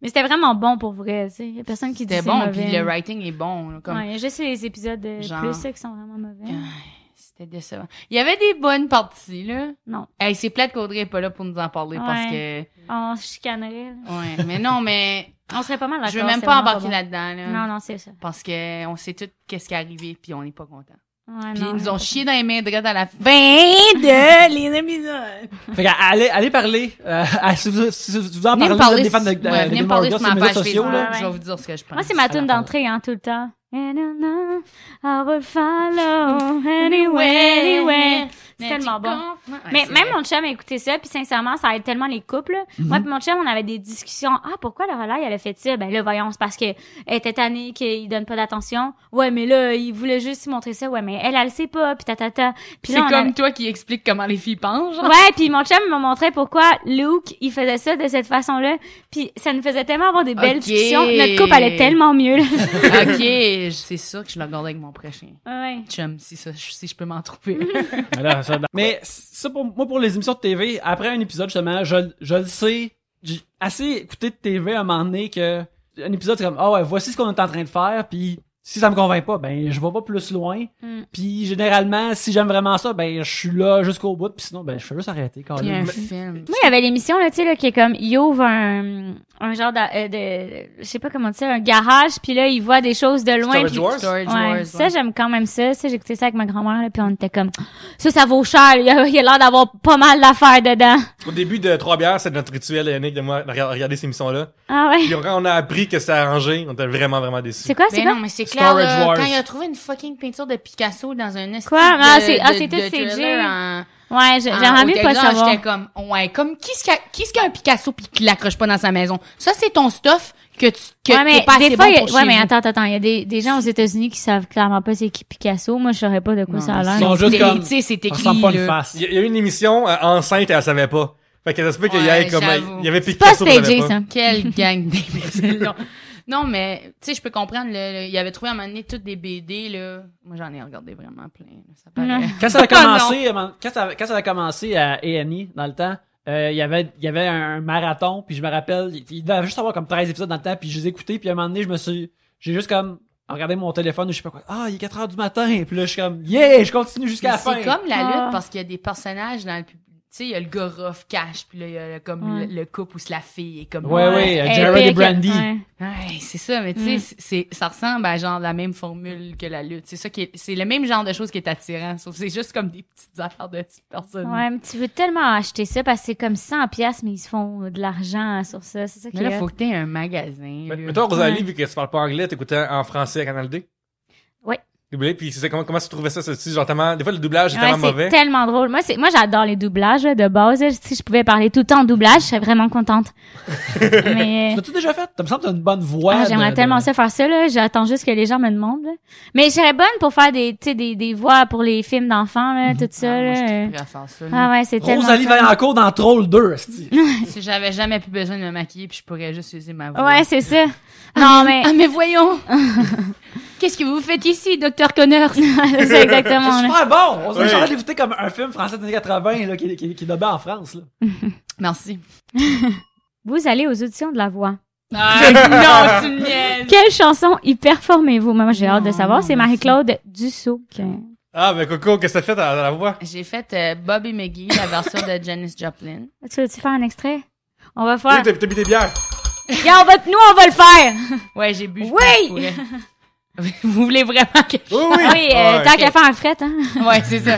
S4: Mais c'était vraiment bon pour vrai, tu sais. Il y a personne qui dit
S3: C'était
S4: c'est
S3: bon,
S4: mauvais.
S3: puis le writing est bon. Là, comme...
S4: Ouais, il y a juste les épisodes
S3: Genre-
S4: plus là, qui sont vraiment mauvais.
S3: C'était décevant. Il y avait des bonnes parties, là.
S4: Non.
S3: Hey, c'est plate qu'Audrey est pas là pour nous en parler parce que...
S4: On se chicanerait. Là.
S3: Ouais, mais non, mais...
S4: On serait pas mal d'accord.
S3: Je veux même
S4: c'est
S3: pas
S4: vraiment
S3: embarquer
S4: bon.
S3: là-dedans, là.
S4: Non, c'est ça.
S3: Parce que on sait tout qu'est-ce qui est arrivé, puis on n'est pas content.
S4: Ouais,
S3: Puis
S4: non,
S3: ils nous ont
S4: ouais.
S3: chié dans les mains direct à la fin de les épisodes.
S1: Fait que allez parler, si vous en
S3: Venez me
S1: parlez,
S3: parler,
S1: vous êtes des fans de
S3: ouais, venez me parler sur
S1: sur
S3: ma
S1: les
S3: page
S1: réseaux sociaux,
S3: Facebook.
S1: là.
S4: Ouais.
S3: Je vais vous dire ce que je pense.
S4: Moi, c'est ma tune d'entrée, hein, tout le temps. And I will follow anyway. C'est tellement bon. Mais même mon chum a écouté ça, puis sincèrement, ça aide tellement les couples. Là. Moi puis mon chum, on avait des discussions. Ah, pourquoi Lorelai, elle a fait ça? Ben là, voyons, c'est parce que elle était tannée qu'il donne pas d'attention. Ouais, mais là, il voulait juste montrer ça. Ouais, mais elle le sait pas, puis tatata. Puis
S3: C'est
S4: là, on
S3: comme
S4: avait-
S3: toi qui explique comment les filles pensent, genre.
S4: Ouais, puis mon chum m'a montré pourquoi Luke, il faisait ça de cette façon-là. Puis ça nous faisait tellement avoir des belles
S3: Ok.
S4: discussions. Notre couple allait tellement mieux. Là.
S3: Ok, c'est sûr que je le regardais avec mon prochain
S4: Ouais.
S3: chum, si je peux m'en trouver.
S1: Mais ça, pour les émissions de TV, après un épisode, justement, je le sais, j'ai assez écouté de TV à un moment donné que un épisode, c'est comme, ah ouais, voici ce qu'on est en train de faire, puis si ça me convainc pas, ben je vais pas plus loin. Puis généralement, si j'aime vraiment ça, ben je suis là jusqu'au bout, puis sinon, ben je fais juste arrêter quand
S3: Il y a un
S1: même.
S3: film.
S4: Moi, il y avait l'émission, là, tu sais, là, qui est comme, il ouvre un genre je sais pas comment dire, un garage, puis là, il voit des choses de loin.
S2: Storage
S4: puis-
S2: Wars?
S3: Storage
S4: Ouais,
S3: Wars,
S4: ça, j'aime quand même ça. Ça, j'écoutais ça avec ma grand-mère, là, puis on était comme, ça vaut cher. Il y a l'air d'avoir pas mal d'affaires dedans.
S2: Au début de 3 bières, c'est notre rituel, Yannick, de moi, de regarder ces émissions-là.
S4: Ah ouais.
S2: Puis quand on a appris que c'était arrangé, on était vraiment, vraiment déçus.
S4: C'est quoi, c'est
S3: Ben
S4: quoi?
S3: non, mais c'est clair,
S1: Storage
S3: là,
S1: Wars.
S3: quand il a trouvé une fucking peinture de Picasso dans un esti
S4: Quoi? Ah,
S3: de-
S4: c'est-
S3: de-
S4: c'est tout
S3: de
S4: CG.
S3: thriller en-
S4: Ouais, j'aimerais
S3: au
S4: mieux pas
S3: Texas,
S4: savoir.
S3: J'étais comme, ouais, comme, qui est-ce qui a un Picasso pis qui l'accroche pas dans sa maison? Ça, c'est ton stuff que
S4: Ouais, mais
S3: t'es pas assez
S4: des fois,
S3: bon
S4: il y a-
S3: pour
S4: ouais,
S3: chez
S4: mais
S3: vous.
S4: attends, il y a des gens aux États-Unis qui savent clairement pas c'est qui Picasso. Moi, je saurais pas de quoi
S3: Non,
S4: ça a
S3: mais
S1: Ils
S4: l'air.
S1: sont
S3: c'est-
S1: juste comme,
S3: tu sais, c'est
S1: ça
S3: écrit,
S1: ressemble pas à une
S3: là.
S1: face.
S2: Il y a eu une émission enceinte et elle savait pas. Fait que ça se peut qu'il y
S3: Ouais,
S2: ait comme,
S3: j'avoue.
S2: il y avait
S4: C'est pas
S2: Picasso, elle savait
S4: stagé,
S2: pas.
S4: ça.
S3: Quelle gang d'imbéciles, non. Non, mais, tu sais, je peux comprendre, il avait trouvé à un moment donné toutes des BD, là. Moi, j'en ai regardé vraiment plein, là. Ça paraît.
S1: Quand ça a commencé, quand ça a commencé à A&E dans le temps, il y avait un marathon, puis je me rappelle, il devait juste avoir comme 13 épisodes dans le temps, puis je les ai écoutés, puis à un moment donné, j'ai juste comme regardé mon téléphone ou je sais pas quoi. Ah, il est 4 heures du matin, puis là je suis comme yeah, je continue jusqu'à
S3: Mais
S1: la fin.
S3: c'est comme la
S4: Ah.
S3: lutte parce qu'il y a des personnages dans le public. Tu sais, il y a le gars rough cash, puis là, il y a comme
S4: Ouais.
S3: le couple où la fille est comme...
S1: Ouais,
S4: Elle
S1: Jared et
S4: pique,
S1: Brandy.
S4: ouais.
S3: Ouais, c'est ça, mais tu sais, ça ressemble à genre la même formule que la lutte. C'est ça c'est le même genre de choses qui est attirant. Sauf que c'est juste comme des petites affaires de petites personnes.
S4: Ouais, mais tu veux tellement acheter ça parce que c'est comme 100$, mais ils se font de l'argent sur ça. C'est ça qui
S3: Mais là,
S4: est.
S3: faut que t'aies un magasin. là.
S2: Mais toi, Rosalie,
S4: Ouais.
S2: vu que tu parles pas anglais, t'écoutais en français à Canal D?
S4: Oui.
S2: Doublé, puis c'est ça, comment tu trouvais ça? C'est genre tellement, des fois, le doublage est
S4: Ouais,
S2: tellement
S4: c'est
S2: mauvais.
S4: tellement drôle. Moi, j'adore les doublages là, de base. Là. Si je pouvais parler tout le temps en doublage, je serais vraiment contente. Mais
S1: L'as-tu déjà fait? Ça me semble que t'as une bonne voix.
S4: ah, j'aimerais tellement ça faire ça. Là. J'attends juste que les gens me demandent. Là. Mais je serais bonne pour faire des voix pour les films d'enfants, là, tout ça.
S3: Ah, moi, je
S4: là.
S3: suis prêt à faire ça. là.
S4: Ah ouais, c'est tellement.
S1: Rosalie
S4: fun.
S1: Vaillancourt dans Troll 2, esti.
S3: Si j'avais jamais plus besoin de me maquiller, puis je pourrais juste user ma voix.
S4: Ouais, c'est ça. Non, mais
S3: Ah, mais voyons! Qu'est-ce que vous faites ici, Dr. Connors?
S4: c'est
S1: C'est
S4: exactement. là.
S1: super bon! On se
S2: Ouais.
S1: ouais. d'écouter comme un film français des années 80 là, qui est nommé en France. Là.
S3: Merci.
S4: Vous allez aux auditions de la voix.
S3: Ah, non, tu me niaises!
S4: Quelle chanson y performez-vous? Moi, j'ai hâte de
S3: Non,
S4: savoir.
S3: non,
S4: C'est
S3: merci.
S4: Marie-Claude Dussault.
S2: Ah, ben Coco, qu'est-ce que t'as fait dans la voix?
S3: J'ai fait Bobby McGee, la version de Janis Joplin.
S4: Tu veux-tu faire un extrait? On va
S2: Oui,
S4: faire.
S2: t'as bu des bières.
S4: Regarde, nous, on va le faire!
S3: Ouais, j'ai bu. je
S4: Oui!
S3: pense, pour vrai. Vous voulez vraiment que...
S2: Oui, oui.
S4: Oui,
S2: Ouais.
S4: tant qu'à faire un fret, hein.
S3: Ouais, c'est ça.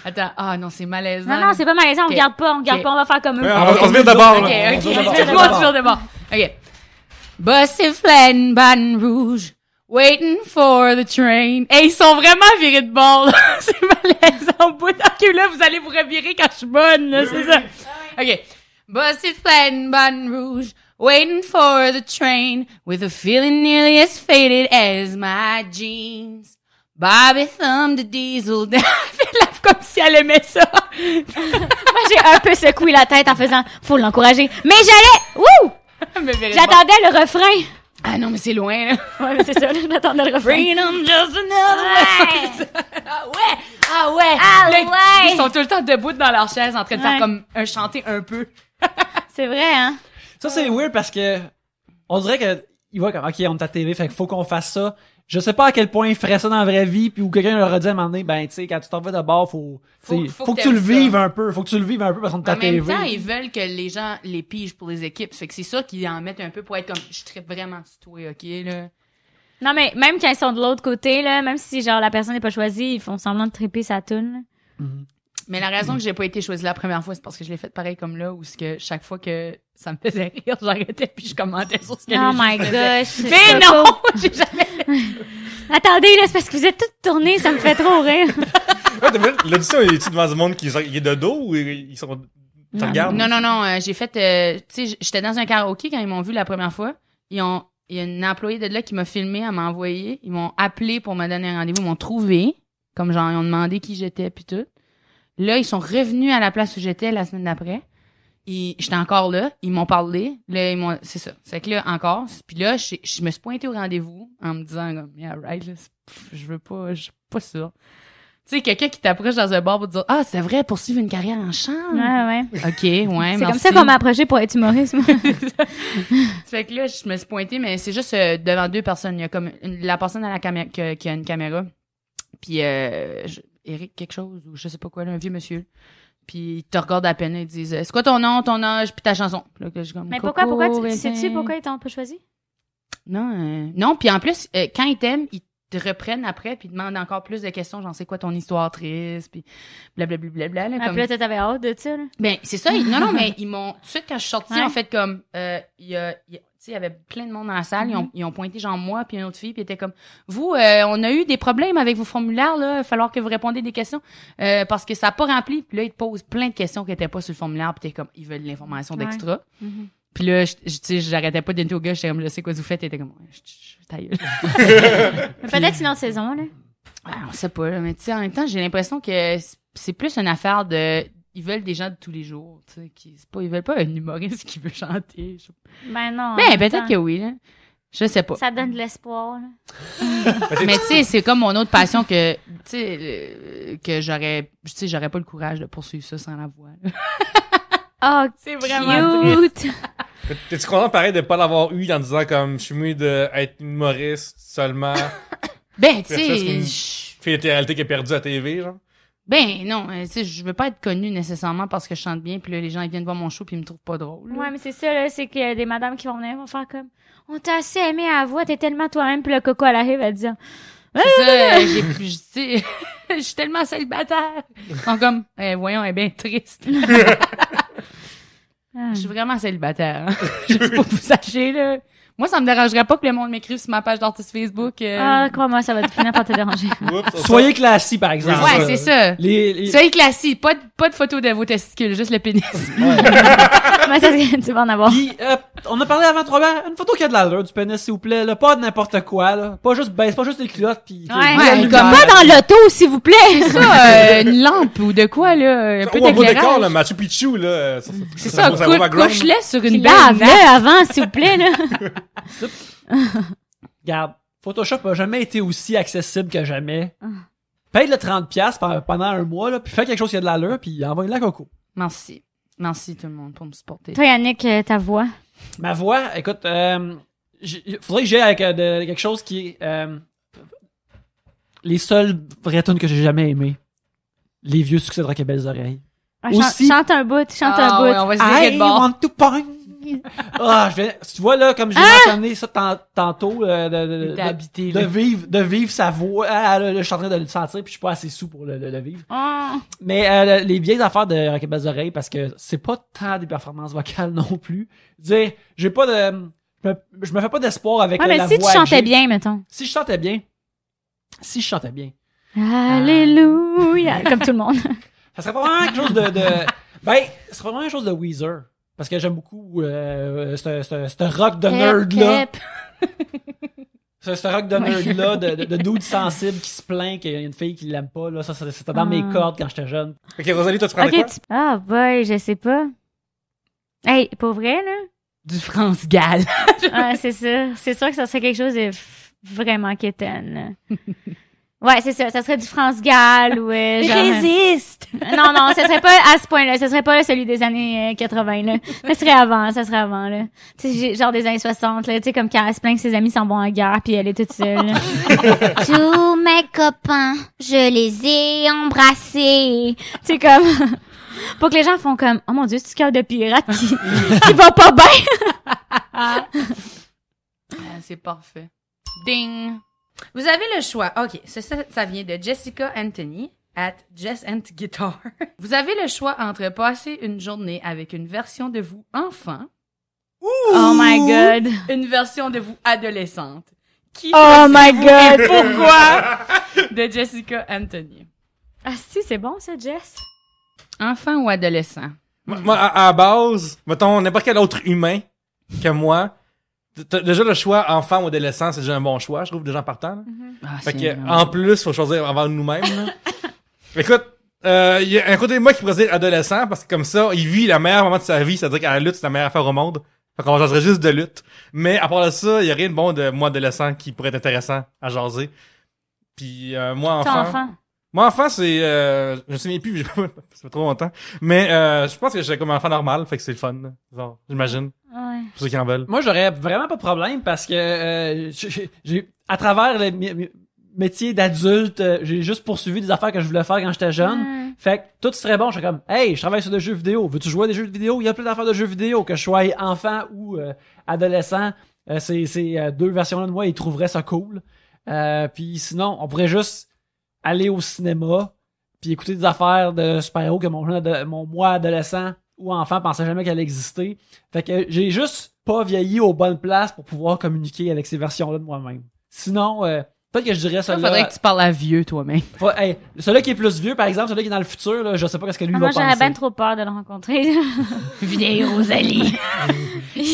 S3: Attends, ah non, c'est malaisant.
S4: Non, non, c'est pas malaisant, on
S3: Ok.
S4: regarde pas, on va faire comme eux.
S2: Ouais, on se vire d'abord,
S3: Ok,
S2: là.
S3: ok.
S1: On se vire
S3: Laisse-moi
S1: d'abord.
S3: toujours d'abord. Ok. Bossy Flatten Baton Rouge, waiting for the train. Hey, ils sont vraiment virés de bord, là. C'est malaisant. Au bout ok, là, vous allez vous revirer quand je suis bonne, là, c'est ça. Ok. Bossy Flatten Baton Rouge, waiting for the train, with a feeling nearly as faded as my jeans. Bobby thumbed the diesel down. Elle fait comme si elle aimait ça.
S4: Moi, j'ai un peu secoué la tête en faisant, faut l'encourager. Mais j'allais, wouh!
S3: Mais virée de bord.
S4: J'attendais le refrain.
S3: Ah non, mais c'est loin, là.
S4: Ouais, mais c'est ça, là, j'attendais le refrain.
S3: Freedom just another way. Ah ouais! Ah ouais!
S4: Ah
S3: Là,
S4: ouais!
S3: Ils sont tout le temps debout dans leur chaise en train de faire
S4: Ouais.
S3: comme chanter un peu.
S4: C'est vrai, hein?
S1: Ça, c'est weird parce que on dirait que il voit comme, OK, on est à TV, fait qu'il faut qu'on fasse ça. Je sais pas à quel point ils feraient ça dans la vraie vie, puis où quelqu'un leur a dit à un moment donné, ben, tu sais, quand tu t'en vas de bord, faut que tu le vives un peu. Faut que tu le vives un peu parce qu'on est à
S3: En même
S1: TV.
S3: temps, ils veulent que les gens les pigent pour les équipes. Fait que c'est ça qu'ils en mettent un peu pour être comme, je trippe vraiment sur toi, OK, là.
S4: Non, mais même quand ils sont de l'autre côté, là, même si, genre, la personne n'est pas choisie, ils font semblant de tripper sa toune, là.
S3: Mais la raison que j'ai pas été choisie la première fois, c'est parce que je l'ai fait pareil comme là, où c'est que chaque fois que ça me faisait rire, j'arrêtais puis je commentais sur ce que
S4: Oh
S3: les gens
S4: my
S3: faisaient.
S4: gosh.
S3: Mais non! J'ai jamais...
S4: Attendez, là, c'est parce que vous êtes toutes tournées, ça me fait trop rire.
S2: Ouais, l'audition, est-tu devant du monde qui est de dos ou ils sont... Tu regardes?
S3: Non, j'ai fait... tu sais, j'étais dans un karaoké quand ils m'ont vu la première fois. Il y a une employée de là qui m'a filmé, elle m'a envoyé. Ils m'ont appelé pour me donner un rendez-vous. Ils m'ont trouvé. Comme genre, ils ont demandé qui j'étais puis tout. Là, ils sont revenus à la place où j'étais la semaine d'après. Et j'étais encore là. Ils m'ont parlé. Là, c'est ça. C'est que là, encore. Puis là, je me suis pointée au rendez-vous en me disant, comme, yeah, right, là, je suis pas sûre. Tu sais, quelqu'un qui t'approche dans un bar pour te dire, ah, c'est vrai, poursuivre une carrière en chant.
S4: Ouais.
S3: OK, ouais,
S4: C'est
S3: merci.
S4: comme ça qu'on m'a approché pour être humoriste, moi.
S3: Fait que là, je me suis pointée, mais c'est juste devant deux personnes. Il y a comme la personne à la caméra qui a une caméra. Puis Eric quelque chose, ou je sais pas quoi, là, un vieux monsieur. Puis il te regarde à peine et ils disent c'est quoi ton nom, ton âge, puis ta chanson. Puis là, je suis comme,
S4: Mais
S3: Coco,
S4: pourquoi
S3: Vincent.
S4: sais-tu pourquoi ils t'ont pas choisi?
S3: Non, puis en plus, quand ils t'aiment, ils te reprennent après puis ils demandent encore plus de questions, genre c'est quoi ton histoire triste, puis blablabla. Là,
S4: Ah,
S3: comme...
S4: puis là, t'avais hâte de ça, là.
S3: Ben, c'est ça. Non, mais ils m'ont... Tout de suite, quand je suis sortie,
S4: Ouais.
S3: en fait, comme... tu sais, il y avait plein de monde dans la salle. Ils ont pointé, genre, moi puis une autre fille, puis ils étaient comme... Vous, on a eu des problèmes avec vos formulaires, là. Il va falloir que vous répondiez des questions. Parce que ça n'a pas rempli. Puis là, ils te posent plein de questions qui n'étaient pas sur le formulaire, puis t'es comme... Ils veulent de l'information
S4: Ouais.
S3: d'extra.
S4: Mhm.
S3: Puis là, tu sais, j'arrêtais pas d'être au gars. J'étais comme, je sais quoi vous faites. Ils étaient comme, ouais, ta gueule.
S4: Peut-être une autre saison, là.
S3: Ouais, on sait pas, là, mais tu sais, en même temps, j'ai l'impression que c'est plus une affaire de... Ils veulent des gens de tous les jours, tu sais, ils veulent pas un humoriste qui veut chanter.
S4: Ben non.
S3: Ben, peut-être que oui, là. Je sais pas.
S4: Ça donne de l'espoir, là.
S3: Mais tu sais, c'est comme mon autre passion que, tu sais, que j'aurais pas le courage de poursuivre ça sans la voix, là.
S4: Oh,
S3: C'est vraiment
S4: cute!
S2: T'es-tu content pareil de pas l'avoir eu en disant comme je suis mieux d'être humoriste seulement
S3: Ben, tu
S2: versus
S3: sais,
S2: une fille de télé-réalité qui a perdu à TV, genre?
S3: ben non, tu sais, je veux pas être connue nécessairement parce que je chante bien, puis là, les gens ils viennent voir mon show puis ils me trouvent pas drôle. là.
S4: Ouais, mais c'est ça, là, c'est qu'il y a des madames qui vont venir, vont faire comme, on t'a assez aimé à la voix, t'es tellement toi-même, puis le coco, elle arrive, elle dit,
S3: C'est ça, tu sais, je suis tellement célibataire. Ils sont comme, voyons, elle est bien triste. Je suis vraiment célibataire. Hein. Juste pour que vous sachiez, là. Moi, ça me dérangerait pas que le monde m'écrive sur ma page d'artiste Facebook.
S4: ah, crois-moi, ça va finir par te déranger.
S2: Oups,
S1: Soyez classiques, par exemple.
S3: Ouais, c'est ça.
S1: Les...
S3: Soyez classique. Pas de photo de vos testicules, juste le pénis.
S4: Mais ça, tu vas en avoir.
S1: Puis, on a parlé avant Robert, une photo qui a de l'allure, du pénis, s'il vous plaît, là. Pas de n'importe quoi, là. Pas juste, c'est pas juste les culottes, pis...
S3: Ouais,
S4: Comme pas dans l'auto, s'il vous plaît!
S3: C'est ça, une lampe ou de quoi, là. Un peu
S2: Ou un beau décor,
S3: d'éclairage.
S2: là, Machu Picchu, là.
S3: C'est ça, couche-le sur une
S4: Puis
S3: belle
S4: lave-le
S3: nappe.
S4: avant, s'il vous plaît, là.
S1: Regarde, Photoshop a jamais été aussi accessible que jamais. Paye le 30$ pendant un mois, là, puis fais quelque chose qui a de l'allure, puis envoie-le à Coco.
S3: Merci. Merci tout le monde pour me supporter.
S4: Toi, Yannick, ta voix.
S1: Ma voix, écoute, faudrait que j'aille avec quelque chose qui est les seules vraies tunes que j'ai jamais aimées. Les vieux succès de Rock et Belles Oreilles.
S4: Ah,
S1: Aussi-
S4: chante un bout, chante un bout.
S3: Ouais, on va se virer
S1: I
S3: de bord.
S1: want to pong. Tu vois là, comme j'ai mentionné ça tantôt,
S3: T'es habité,
S1: de
S3: là.
S1: vivre sa voix. Ah, là, je suis en train de le sentir, puis je suis pas assez sou pour le vivre.
S4: Oh.
S1: Mais les vieilles affaires de Rock et Belles Oreilles, parce que c'est pas tant des performances vocales non plus. Dire, j'ai pas de, je me fais pas d'espoir avec
S4: Ouais, mais
S1: la
S4: si tu
S1: voix que
S4: chantais
S1: j'ai.
S4: bien, mettons.
S1: Si je chantais bien,
S4: Alléluia. Comme tout le monde.
S1: ça serait probablement quelque chose ben, ce serait probablement quelque chose de Weezer. Parce que j'aime beaucoup ce rock de nerd-là. Ce rock de nerd-là, de dude sensible qui se plaint qu'il y a une fille qui l'aime pas. Là. Ça, c'était dans mes cordes quand j'étais jeune.
S2: Ok, Rosalie, toi, tu prends
S4: Ok,
S2: quoi?
S4: Ah, boy, je sais pas. Hey, pour vrai, là,
S3: Du France Gall.
S4: Ouais, c'est ça. C'est sûr que ça serait quelque chose de vraiment quétaine. Ouais, c'est ça. Ça serait du France Gall ou genre...
S3: Résiste!
S4: Non, ça serait pas à ce point-là. Ça serait pas celui des années 80, là. Ça serait avant, là. Tu sais, genre des années 60, là. Tu sais, comme quand elle se plaint que ses amis s'en vont en guerre puis elle est toute seule, là. Tous mes copains, je les ai embrassés. Tu sais, comme... Pour que les gens font comme, oh mon Dieu, c'est du cœur de pirate qui va pas bien.
S3: C'est parfait. Ding! Vous avez le choix. OK, ça vient de Jessica Anthony at Jess and Guitar. Vous avez le choix entre passer une journée avec une version de vous enfant.
S4: Oh my God.
S3: Une version de vous adolescente.
S4: Oh my God.
S3: Et pourquoi? De Jessica Anthony.
S4: Ah si, c'est bon ça, Jess.
S3: Enfant ou adolescent?
S2: Moi, à la base, mettons, n'importe quel autre humain que moi, t'as déjà le choix enfant ou adolescent, c'est déjà un bon choix, je trouve, déjà en partant. Là.
S3: Ah,
S2: Fait que, en plus, faut choisir avant nous-mêmes. Là. Écoute, il y a un côté de moi qui pourrait dire adolescent, parce que comme ça, il vit le meilleur moment de sa vie, c'est-à-dire qu'à la lutte, c'est la meilleure affaire au monde. Fait qu'on jaserait juste de lutte. Mais à part de ça, il y a rien de bon de moi adolescent qui pourrait être intéressant à jaser. Puis moi, enfant... Moi, enfant, c'est... je me souviens plus, ça fait trop longtemps. Mais je pense que j'étais comme un enfant normal, fait que c'est le fun. Là. Genre, j'imagine.
S4: Ouais.
S2: Pour ceux qui en veulent.
S1: Moi, j'aurais vraiment pas de problème parce que j'ai à travers le métier d'adulte, j'ai juste poursuivi des affaires que je voulais faire quand j'étais jeune. Fait que tout serait bon. Je serais comme, hey, je travaille sur des jeux vidéo. Veux-tu jouer à des jeux vidéo? Il y a plein d'affaires de jeux vidéo, que je sois enfant ou adolescent. Ces deux versions-là de moi, ils trouveraient ça cool. Puis sinon, on pourrait juste aller au cinéma puis écouter des affaires de super-héros que mon moi adolescent ou enfant pensait jamais qu'elle existait. Fait que j'ai juste pas vieilli aux bonnes places pour pouvoir communiquer avec ces versions-là de moi-même. Sinon, peut-être que je dirais
S3: Il
S1: celui-là...
S3: faudrait que tu parles à vieux, toi-même.
S1: Hey, celui qui est plus vieux, par exemple, celui qui est dans le futur, là, je sais pas ce que lui va
S4: Moi,
S1: penser.
S4: j'aurais bien trop peur de le rencontrer.
S3: Vieille Rosalie.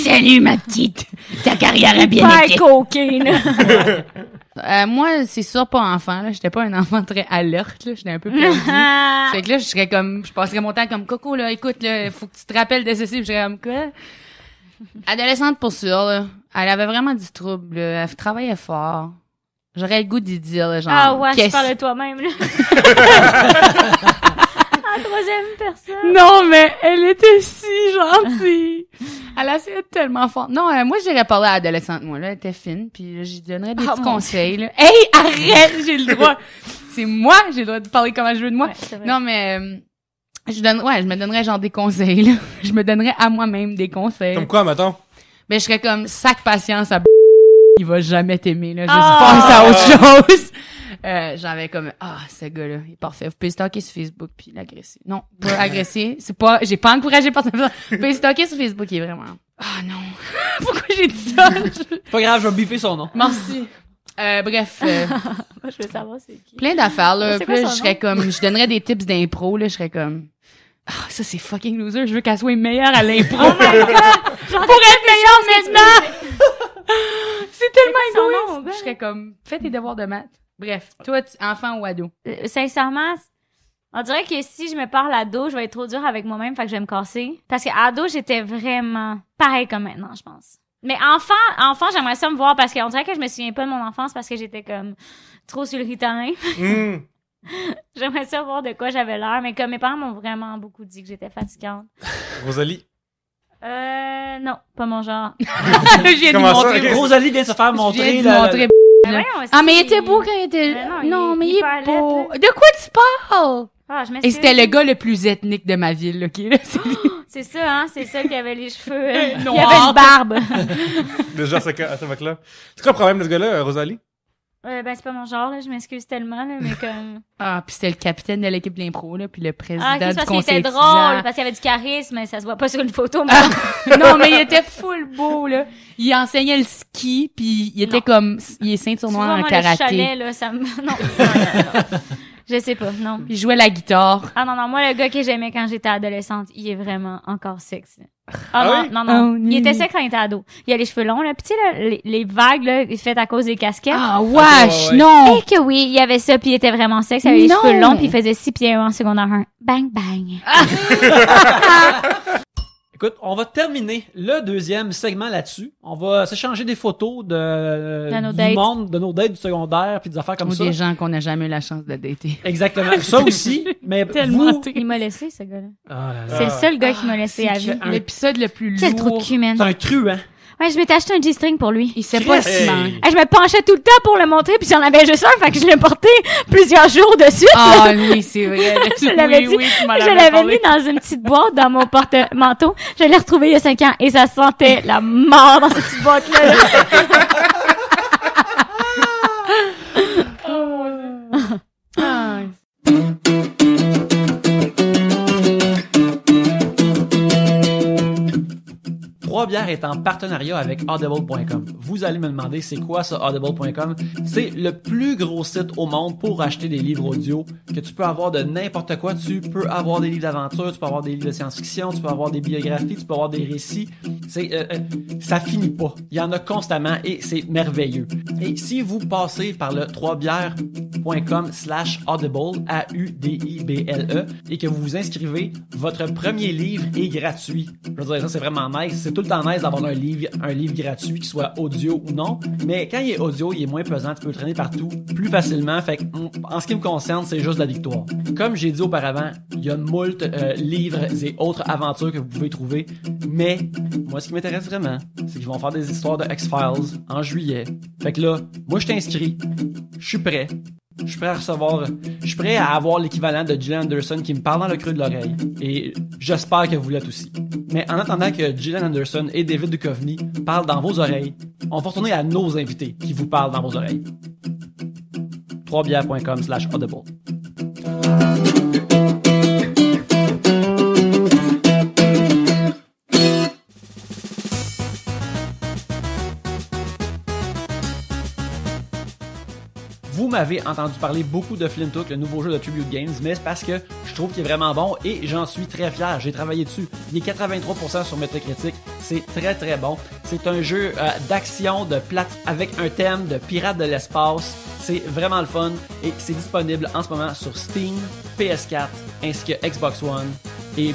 S3: Salut, ma petite. Ta carrière a bien
S4: Hyper
S3: été.
S4: coquine.
S3: Moi, c'est sûr pas enfant, là. J'étais pas un enfant très alerte, là. J'étais un peu perdue. Fait que là, je passerais mon temps comme Coco, là. Écoute, là, faut que tu te rappelles de ceci. Puis je serais comme quoi? Adolescente pour sûr, là. Elle avait vraiment du trouble, là. Elle travaillait fort. J'aurais le goût d'y dire, là, genre.
S4: Ah ouais, tu parles de toi-même, là. En troisième personne.
S3: Non, mais elle était si gentille. Elle essayait tellement fort. Non, moi, j'irais parler à l'adolescente, moi, là. Elle était fine, puis là, j'y donnerais des petits conseils, là. Hey, arrête! J'ai le droit. C'est moi, j'ai le droit de parler comme je veux de moi.
S4: Ouais, c'est vrai.
S3: Non, mais, je me donnerais genre des conseils, là. Je me donnerais à moi-même des conseils.
S2: Comme quoi, mettons?
S3: Ben, je serais comme, sac patience à il va jamais t'aimer, là. Juste pense à autre chose. J'avais comme, ce gars-là, il est parfait. Vous pouvez stalker sur Facebook puis l'agresser. Non, pas agresser. J'ai pas encouragé personne. Vous pouvez stalker sur Facebook, il est vraiment, non. Pourquoi j'ai dit ça?
S1: C'est pas grave, je vais biffer son nom.
S3: Merci. Bref.
S4: Moi, je veux savoir c'est qui.
S3: Plein d'affaires, là.
S4: C'est
S3: Puis
S4: quoi
S3: là,
S4: son
S3: je serais
S4: nom?
S3: comme, je donnerais des tips d'impro, là. Je serais comme, ça, c'est fucking loser. Je veux qu'elle soit meilleure à l'impro. Pour être meilleure maintenant! C'est tellement
S4: C'est quoi son
S3: égoïste.
S4: nom, ben?
S3: Je serais comme, fais tes devoirs de maths. Bref, toi, enfant ou ado?
S4: Sincèrement, on dirait que si je me parle ado, je vais être trop dure avec moi-même, fait que je vais me casser. Parce que ado, j'étais vraiment pareil comme maintenant, je pense. Mais enfant, j'aimerais ça me voir parce qu'on dirait que je me souviens pas de mon enfance parce que j'étais comme trop sur le ritalin. J'aimerais ça voir de quoi j'avais l'air, mais comme mes parents m'ont vraiment beaucoup dit que j'étais fatigante.
S2: Rosalie.
S4: Non, pas mon genre.
S3: Je viens de
S2: Comment ça?
S3: montrer.
S2: Ok.
S1: Rosalie vient de se faire
S3: Je viens
S1: montrer...
S3: de
S1: la-
S3: montrer.
S4: Voyons,
S3: Ah, mais il
S4: si.
S3: était beau quand il était...
S4: Non,
S3: mais
S4: il
S3: il
S4: est
S3: est
S4: hyper
S3: beau.
S4: laid,
S3: De quoi tu parles?
S4: Ah, je
S3: Et
S4: m'excuse.
S3: c'était le gars le plus ethnique de ma ville, OK? Là,
S4: C'est ça, hein? C'est ça qui avait les cheveux. Il y
S3: Noirs.
S4: avait une barbe.
S2: Déjà, à cette époque-là. C'est quoi le problème de ce gars-là, Rosalie?
S4: Ben, c'est pas mon genre, là. Je m'excuse tellement, là, mais comme.
S3: Ah, puis c'était le capitaine de l'équipe de l'impro, là, puis le président
S4: Ah, c'est
S3: du
S4: parce qu'il
S3: conseil
S4: était
S3: étudiant.
S4: drôle, parce qu'il avait du charisme, mais ça se voit pas sur une photo, mais
S3: Non, mais il était full beau, là. Il enseignait le ski, puis il était
S4: Non.
S3: comme... Il est ceinture noire en
S4: moi, le
S3: karaté.
S4: chalet, là, ça me. Non. Je sais pas, non.
S3: Il jouait la guitare.
S4: Ah non, moi, le gars que j'aimais quand j'étais adolescente, il est vraiment encore sexy.
S2: Ah
S4: Ah
S2: oui?
S4: non, non.
S3: Oh,
S4: Il était sexy quand il était ado. Il a les cheveux longs, là. Puis tu sais, là, les vagues, là, faites à cause des casquettes.
S3: Ah, wesh,
S2: ouais, ouais.
S3: non!
S4: Et que oui, il y avait ça, puis il était vraiment sexy, il avait les
S3: Non.
S4: cheveux longs, puis il faisait 6 pieds 1 en secondaire 1. Bang, bang.
S1: Écoute, on va terminer le deuxième segment là-dessus. On va s'échanger des photos
S4: nos
S1: du
S4: dates.
S1: monde, de nos dates du secondaire, puis des affaires comme
S3: Ou
S1: ça.
S3: des gens qu'on n'a jamais eu la chance de dater.
S1: Exactement. Ça aussi. Mais
S3: Tellement
S1: vous...
S4: Il m'a laissé, ce gars-là.
S1: Ah là là.
S4: C'est le seul gars qui m'a laissé à vie.
S3: L'épisode le plus
S4: Quel trou
S3: lourd.
S4: de cul, man.
S1: C'est un truand.
S4: Ouais, je m'étais acheté un G-string pour lui.
S3: Il sait pas ce qu'il manque.
S4: Je me penchais tout le temps pour le montrer, puis j'en avais juste un, fait que je l'ai porté plusieurs jours de suite.
S3: Ah oui, c'est vrai.
S4: Je l'avais dit.
S3: tu m'en
S4: Je
S3: avais
S4: l'avais
S3: parlé.
S4: mis dans une petite boîte dans mon porte-manteau. Je l'ai retrouvé il y a 5 ans et ça sentait la mort dans cette petite boîte-là.
S3: Ah,
S1: Trois bières est en partenariat avec Audible.com. Vous allez me demander c'est quoi ça Audible.com? C'est le plus gros site au monde pour acheter des livres audio que tu peux avoir de n'importe quoi. Tu peux avoir des livres d'aventure, tu peux avoir des livres de science-fiction, tu peux avoir des biographies, tu peux avoir des récits. Ça finit pas. Il y en a constamment et c'est merveilleux. Et si vous passez par le 3bières.com/audible, AUDIBLE, et que vous vous inscrivez, votre premier livre est gratuit. Je veux dire, ça c'est vraiment nice. C'est tout le temps nice d'avoir un livre gratuit, qui soit audio ou non. Mais quand il est audio, il est moins pesant, tu peux le traîner partout plus facilement. Fait que, en ce qui me concerne, c'est juste la victoire. Comme j'ai dit auparavant, il y a moult livres et autres aventures que vous pouvez trouver. Mais, moi, ce qui m'intéresse vraiment, c'est qu'ils vont faire des histoires de X-Files en juillet. Fait que là, moi, je t'inscris. Je suis prêt. Je suis prêt à avoir l'équivalent de Gillian Anderson qui me parle dans le creux de l'oreille. Et j'espère que vous l'êtes aussi. Mais en attendant que Gillian Anderson et David Duchovny parlent dans vos oreilles, on va retourner à nos invités qui vous parlent dans vos oreilles. 3bières.com/audible. Vous m'avez entendu parler beaucoup de Flintook, le nouveau jeu de Tribute Games, mais c'est parce que je trouve qu'il est vraiment bon et j'en suis très fier. J'ai travaillé dessus. Il est 83% sur Metacritic. C'est très très bon. C'est un jeu d'action, de plate avec un thème de pirates de l'espace. C'est vraiment le fun et c'est disponible en ce moment sur Steam, PS4 ainsi que Xbox One. Et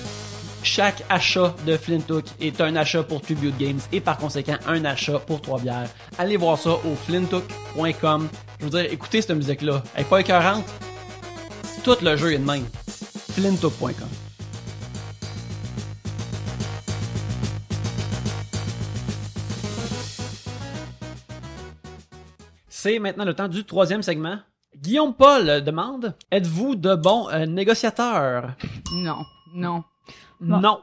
S1: chaque achat de Flintook est un achat pour Tribute Games et par conséquent un achat pour 3 bières. Allez voir ça au flintook.com. Je veux dire, écoutez cette musique-là. Elle est pas écœurante. Tout le jeu est de même. flintook.com. C'est maintenant le temps du troisième segment. Guillaume Paul demande, êtes-vous de bons négociateurs?
S3: Non.
S4: Bon.
S1: Non.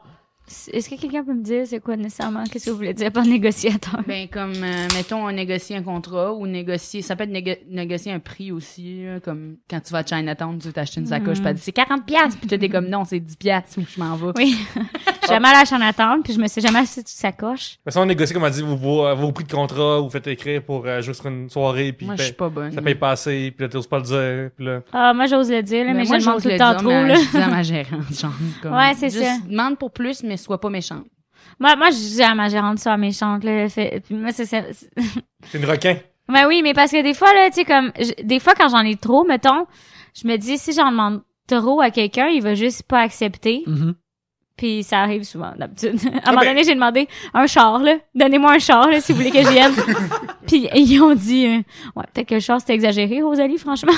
S4: Est-ce que quelqu'un peut me dire c'est quoi nécessairement? Qu'est-ce que vous voulez dire par négociateur?
S3: Ben, comme, mettons, négocier un contrat ou négocier, ça peut être négocier un prix aussi, là, comme quand tu vas à Chinatown, tu veux t'acheter une sacoche, puis elle dit c'est 40$, puis toi t'es comme non, c'est 10$, ou je m'en vais.
S4: Oui. J'ai jamais allé à Chinatown, puis je me suis jamais acheté de sacoche.
S2: De toute façon, on négocie, comme on dit, vos prix de contrat, vous faites écrire pour jouer sur une soirée, puis
S3: Moi, je suis pas bonne.
S2: ça paye pas assez, puis là, t'oses pas le dire, puis là...
S4: Ah, moi, j'ose le dire, là, mais je
S3: moi,
S4: le demande
S3: j'ose
S4: tout le
S3: le
S4: temps
S3: dire,
S4: trop,
S3: mais
S4: là.
S3: je dis à ma gérante, genre, comme,
S4: Ouais, c'est
S3: juste
S4: ça.
S3: demande pour plus, mais sois pas méchante.
S4: Moi, je dis à ma gérante ça méchante, là. Puis moi, c'est
S2: C'est une requin.
S4: Ben oui, mais parce que des fois, là, tu sais, comme, des fois, quand j'en ai trop, mettons, je me dis, si j'en demande trop à quelqu'un, il va juste pas accepter.
S1: Mm-hmm.
S4: Puis ça arrive souvent, d'habitude. À un moment donné, j'ai demandé un char, là. Donnez-moi un char, là, si vous voulez que je vienne. Puis ils ont dit, ouais, peut-être que le char, c'était exagéré, Rosalie, franchement.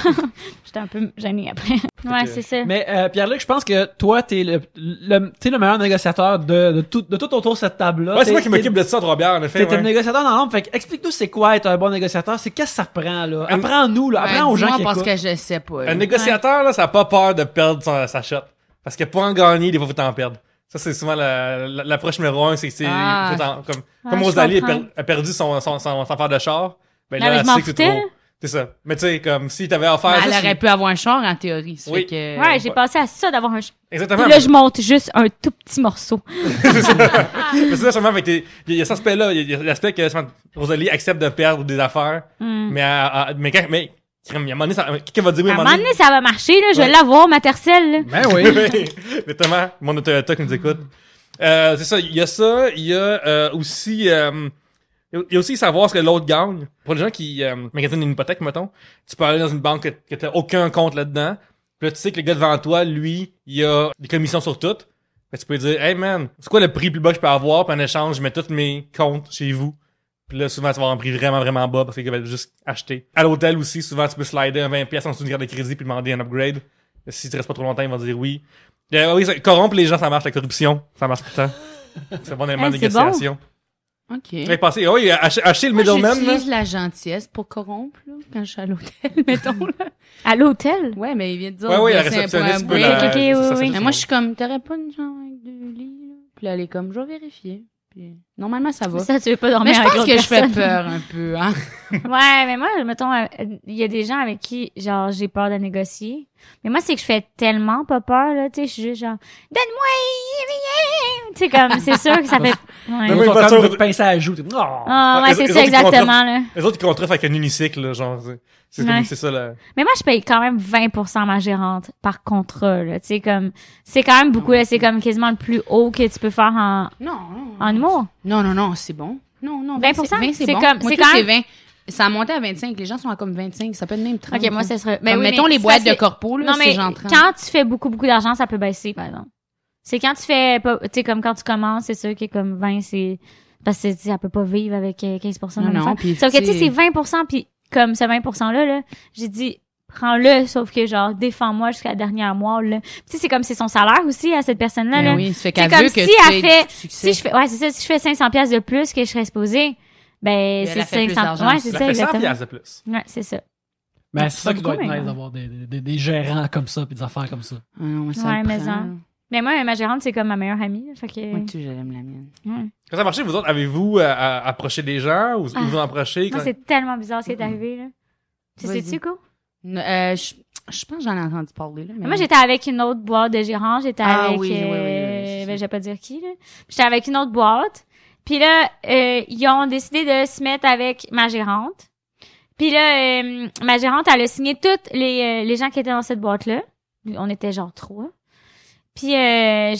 S4: J'étais un peu gênée après. Ouais, c'est ça.
S1: Mais Pierre-Luc, je pense que toi, t'es le meilleur négociateur de tout autour de cette table-là.
S2: Ouais, c'est moi qui
S1: T'es-
S2: m'occupe de ça, 3 bières, en effet.
S1: T'es un
S2: Ouais.
S1: négociateur dans l'ombre. Fait que explique-nous c'est quoi être un bon négociateur. C'est qu'est-ce que ça reprend, là? Apprends-nous, là. Apprends aux gens
S3: Dis-moi
S1: qui
S3: parce
S1: écoutent.
S3: que je sais pas. là.
S2: Un négociateur, là, ça a pas peur de perdre sa shot. Parce que pour en gagner, des fois, faut t'en perdre. Ça, c'est souvent l'approche numéro 1, c'est que
S3: Ah.
S2: comme
S4: je
S2: Rosalie
S4: comprends.
S2: a perdu son affaire de char, ben
S4: Non, mais
S2: là,
S4: je
S2: elle
S4: m'en
S2: sait que c'est
S4: foutais,
S2: trop.
S4: là.
S2: C'est ça. Mais tu sais, comme si t'avais offert
S3: Mais elle
S2: juste
S3: aurait pu avoir un char en théorie. Ça
S2: Oui.
S3: fait que...
S4: Ouais, j'ai pensé à ça d'avoir un char.
S2: Exactement.
S4: Puis là, je monte juste un tout petit morceau.
S2: Mais c'est ça, seulement avec il y a cet aspect-là, il y a l'aspect que Rosalie accepte de perdre des affaires, mais à un moment donné, quelqu'un va dire oui,
S4: À un moment donné, ça va marcher, là. Je vais
S2: Ouais.
S4: l'avoir, ma tercelle, là.
S1: Ben oui.
S2: Exactement. Mon Toyota qui nous écoute. C'est ça. Il y a ça. Il y a aussi... il y a aussi savoir ce que l'autre gagne. Pour les gens qui magasinent une hypothèque, mettons, tu peux aller dans une banque que t'as aucun compte là-dedans. Puis là, tu sais que le gars devant toi, lui, il a des commissions sur tout. Ben, tu peux dire, hey man, c'est quoi le prix plus bas que je peux avoir? Puis en échange, je mets tous mes comptes chez vous. Puis là, souvent, tu vas avoir un prix vraiment, vraiment bas parce qu'ils veulent juste acheter. À l'hôtel aussi, souvent, tu peux slider un 20$ en dessous d'une carte de crédit puis demander un upgrade. Si tu restes pas trop longtemps, ils vont dire oui. Oui, corrompre les gens, ça marche, la corruption. Ça marche tout le temps. C'est bon élément de
S4: c'est
S2: négociation.
S3: OK.
S2: Fait passer, oui, acheter le
S3: Moi,
S2: middleman, là.
S3: j'utilise la gentillesse pour corrompre, là, quand je suis à l'hôtel, mettons, là.
S4: À l'hôtel?
S3: Ouais, mais il vient de dire...
S2: Ouais, la
S3: c'est un
S2: réceptionniste
S3: point
S2: peut
S3: break.
S2: la...
S4: ok,
S2: c'est
S4: oui,
S2: ça,
S4: oui.
S3: Mais moi, je suis comme, t'aurais pas une chambre avec 2 lits, là? Puis là, elle est comme, je vais vérifier. Puis normalement, ça va.
S4: Ça, tu veux pas
S3: Mais
S4: dormir
S3: je
S4: avec
S3: pense
S4: l'autre
S3: que je fais
S4: personne.
S3: peur un peu, hein.
S4: Ouais, mais moi, mettons, il y a des gens avec qui, genre, j'ai peur de négocier. Mais moi, c'est que je fais tellement pas peur, là, tu sais, je suis juste genre, donne-moi, tu sais, comme, c'est sûr que ça fait, ouais.
S2: Mais
S1: Ils
S2: oui,
S1: vont
S2: pas
S1: comme
S2: sûr.
S1: vous pincer à la joue. Oh.
S4: Ah, ouais,
S2: Les
S4: c'est
S2: autres,
S4: ça,
S2: ils
S4: exactement, là.
S2: Les autres, ils contre avec un unicycle, là, genre. C'est comme,
S4: Ouais.
S2: c'est ça, là.
S4: Mais moi, je paye quand même 20% ma gérante par contrat, là, tu sais, comme, c'est quand même beaucoup, là, c'est comme quasiment le plus haut que tu peux faire en humour.
S3: Non, c'est bon. Non,
S4: 20%?
S3: 20,
S4: C'est
S3: bon.
S4: comme-
S3: Moi,
S4: c'est
S3: tout,
S4: quand
S3: c'est
S4: même-
S3: 20. Ça a monté à 25. Les gens sont à comme 25. Ça peut être même 30.
S4: Ok, moi, ça serait,
S3: Comme,
S4: oui,
S3: mettons
S4: mais
S3: les
S4: c'est
S3: boîtes
S4: parce
S3: de
S4: que-
S3: corpo, là,
S4: Non,
S3: c'est
S4: mais
S3: genre 30.
S4: quand tu fais beaucoup d'argent, ça peut baisser, par exemple. C'est quand tu fais pas, tu sais, comme quand tu commences, c'est sûr que comme 20, c'est, parce que, tu sais, elle peut pas vivre avec 15% de
S3: Non,
S4: l'affaire.
S3: puis,
S4: Sauf que, tu sais,
S3: tu sais-
S4: c'est 20%, puis comme ce 20%-là, là, j'ai dit, prends-le, sauf que, genre, défends-moi jusqu'à la dernière mois, là. Tu sais, c'est comme c'est son salaire aussi à cette personne-là,
S3: Ben
S4: là.
S3: oui, ça fait
S4: C'est
S3: qu'elle
S4: comme
S3: veut que
S4: si
S3: tu
S4: elle
S3: aies
S4: fait,
S3: du succès.
S4: si je fais, ouais, c'est ça, si je fais 500$ de plus que je serais supposée, ben,
S3: elle
S4: c'est
S3: a fait plus
S4: 500,
S3: d'argent
S4: ouais,
S3: aussi.
S4: c'est
S2: Ça
S4: ça,
S2: fait 100$
S4: exactement.
S2: de plus.
S4: Ouais, c'est ça.
S1: Ben, c'est ça
S4: Pas
S1: qui doit être
S4: beaucoup, mais
S1: nice
S4: ouais.
S1: d'avoir des gérants comme ça puis des affaires comme ça.
S3: Ah non, mais ça
S4: Ouais,
S3: le
S4: mais
S3: prend.
S4: ça. Mais moi, ma gérante, c'est comme ma meilleure amie, là, fait que,
S3: Moi, tu j'aime la mienne.
S4: ouais.
S2: Quand ça marchait, vous autres, avez-vous approché des gens ou ils vous ont approché?
S4: Moi,
S2: quand-
S4: c'est tellement bizarre ce qui est arrivé, là. Tu
S3: Vas-y.
S4: sais-tu, quoi?
S3: Je pense que j'en ai entendu parler, là. Mais
S4: Moi, j'étais avec une autre boîte de gérants. J'étais
S3: Ah
S4: avec,
S3: oui, oui, c'est
S4: ben,
S3: ça.
S4: je vais pas dire qui, là. J'étais avec une autre boîte. Puis là, ils ont décidé de se mettre avec ma gérante. Puis là, ma gérante, elle a signé toutes les gens qui étaient dans cette boîte-là. On était genre 3. Puis à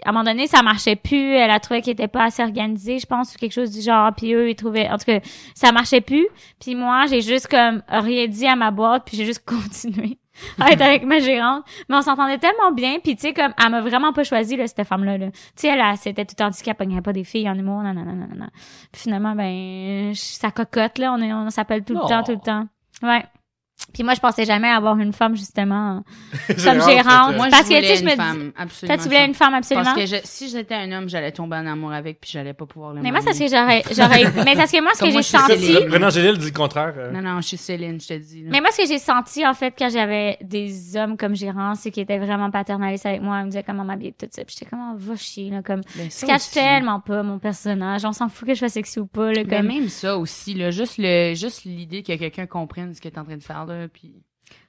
S4: un moment donné, ça marchait plus. Elle a trouvé qu'elle était pas assez organisée, je pense, ou quelque chose du genre. Puis eux, ils trouvaient... En tout cas, ça marchait plus. Puis moi, j'ai juste comme rien dit à ma boîte, puis j'ai juste continué à être avec ma gérante. Mais on s'entendait tellement bien. Puis tu sais, comme, elle m'a vraiment pas choisi, là, cette femme-là. Là. Tu sais, elle c'était tout handicap, elle pognait pas des filles en humour, non. Puis finalement, ben, ça cocotte, là. On s'appelle tout le
S1: Oh.
S4: temps. Ouais. Puis moi, je pensais jamais avoir une femme, justement, comme
S2: Gérante,
S4: gérante.
S3: Moi,
S4: Parce
S3: je
S4: que,
S3: voulais
S4: tu sais, je
S3: une
S4: me dis...
S3: femme, absolument.
S4: Toi, tu voulais une femme, absolument.
S3: Parce que si j'étais un homme, j'allais tomber en amour avec, puis j'allais pas pouvoir le
S4: Mais moi,
S3: marier.
S4: c'est ce que j'aurais, mais parce que moi, ce que
S3: Comme moi,
S4: j'ai
S3: je suis
S4: senti,
S3: Céline.
S2: Renan Gélil dit le contraire.
S3: Non, je suis Céline, je te dis. là.
S4: mais moi, ce que j'ai senti, en fait, quand j'avais des hommes comme gérants, c'est qu'ils étaient vraiment paternalistes avec moi. Ils me disaient comment m'habiller, tout ça. Puis j'étais comme, va chier, là, comme,
S3: Ben,
S4: tu
S3: ça
S4: caches
S3: aussi.
S4: tellement pas mon personnage. On s'en fout que je sois sexy ou pas, là,
S3: Ben,
S4: comme.
S3: même ça aussi, là, juste l'idée que quelqu'un comprenne ce que t'es en train de faire, là, puis...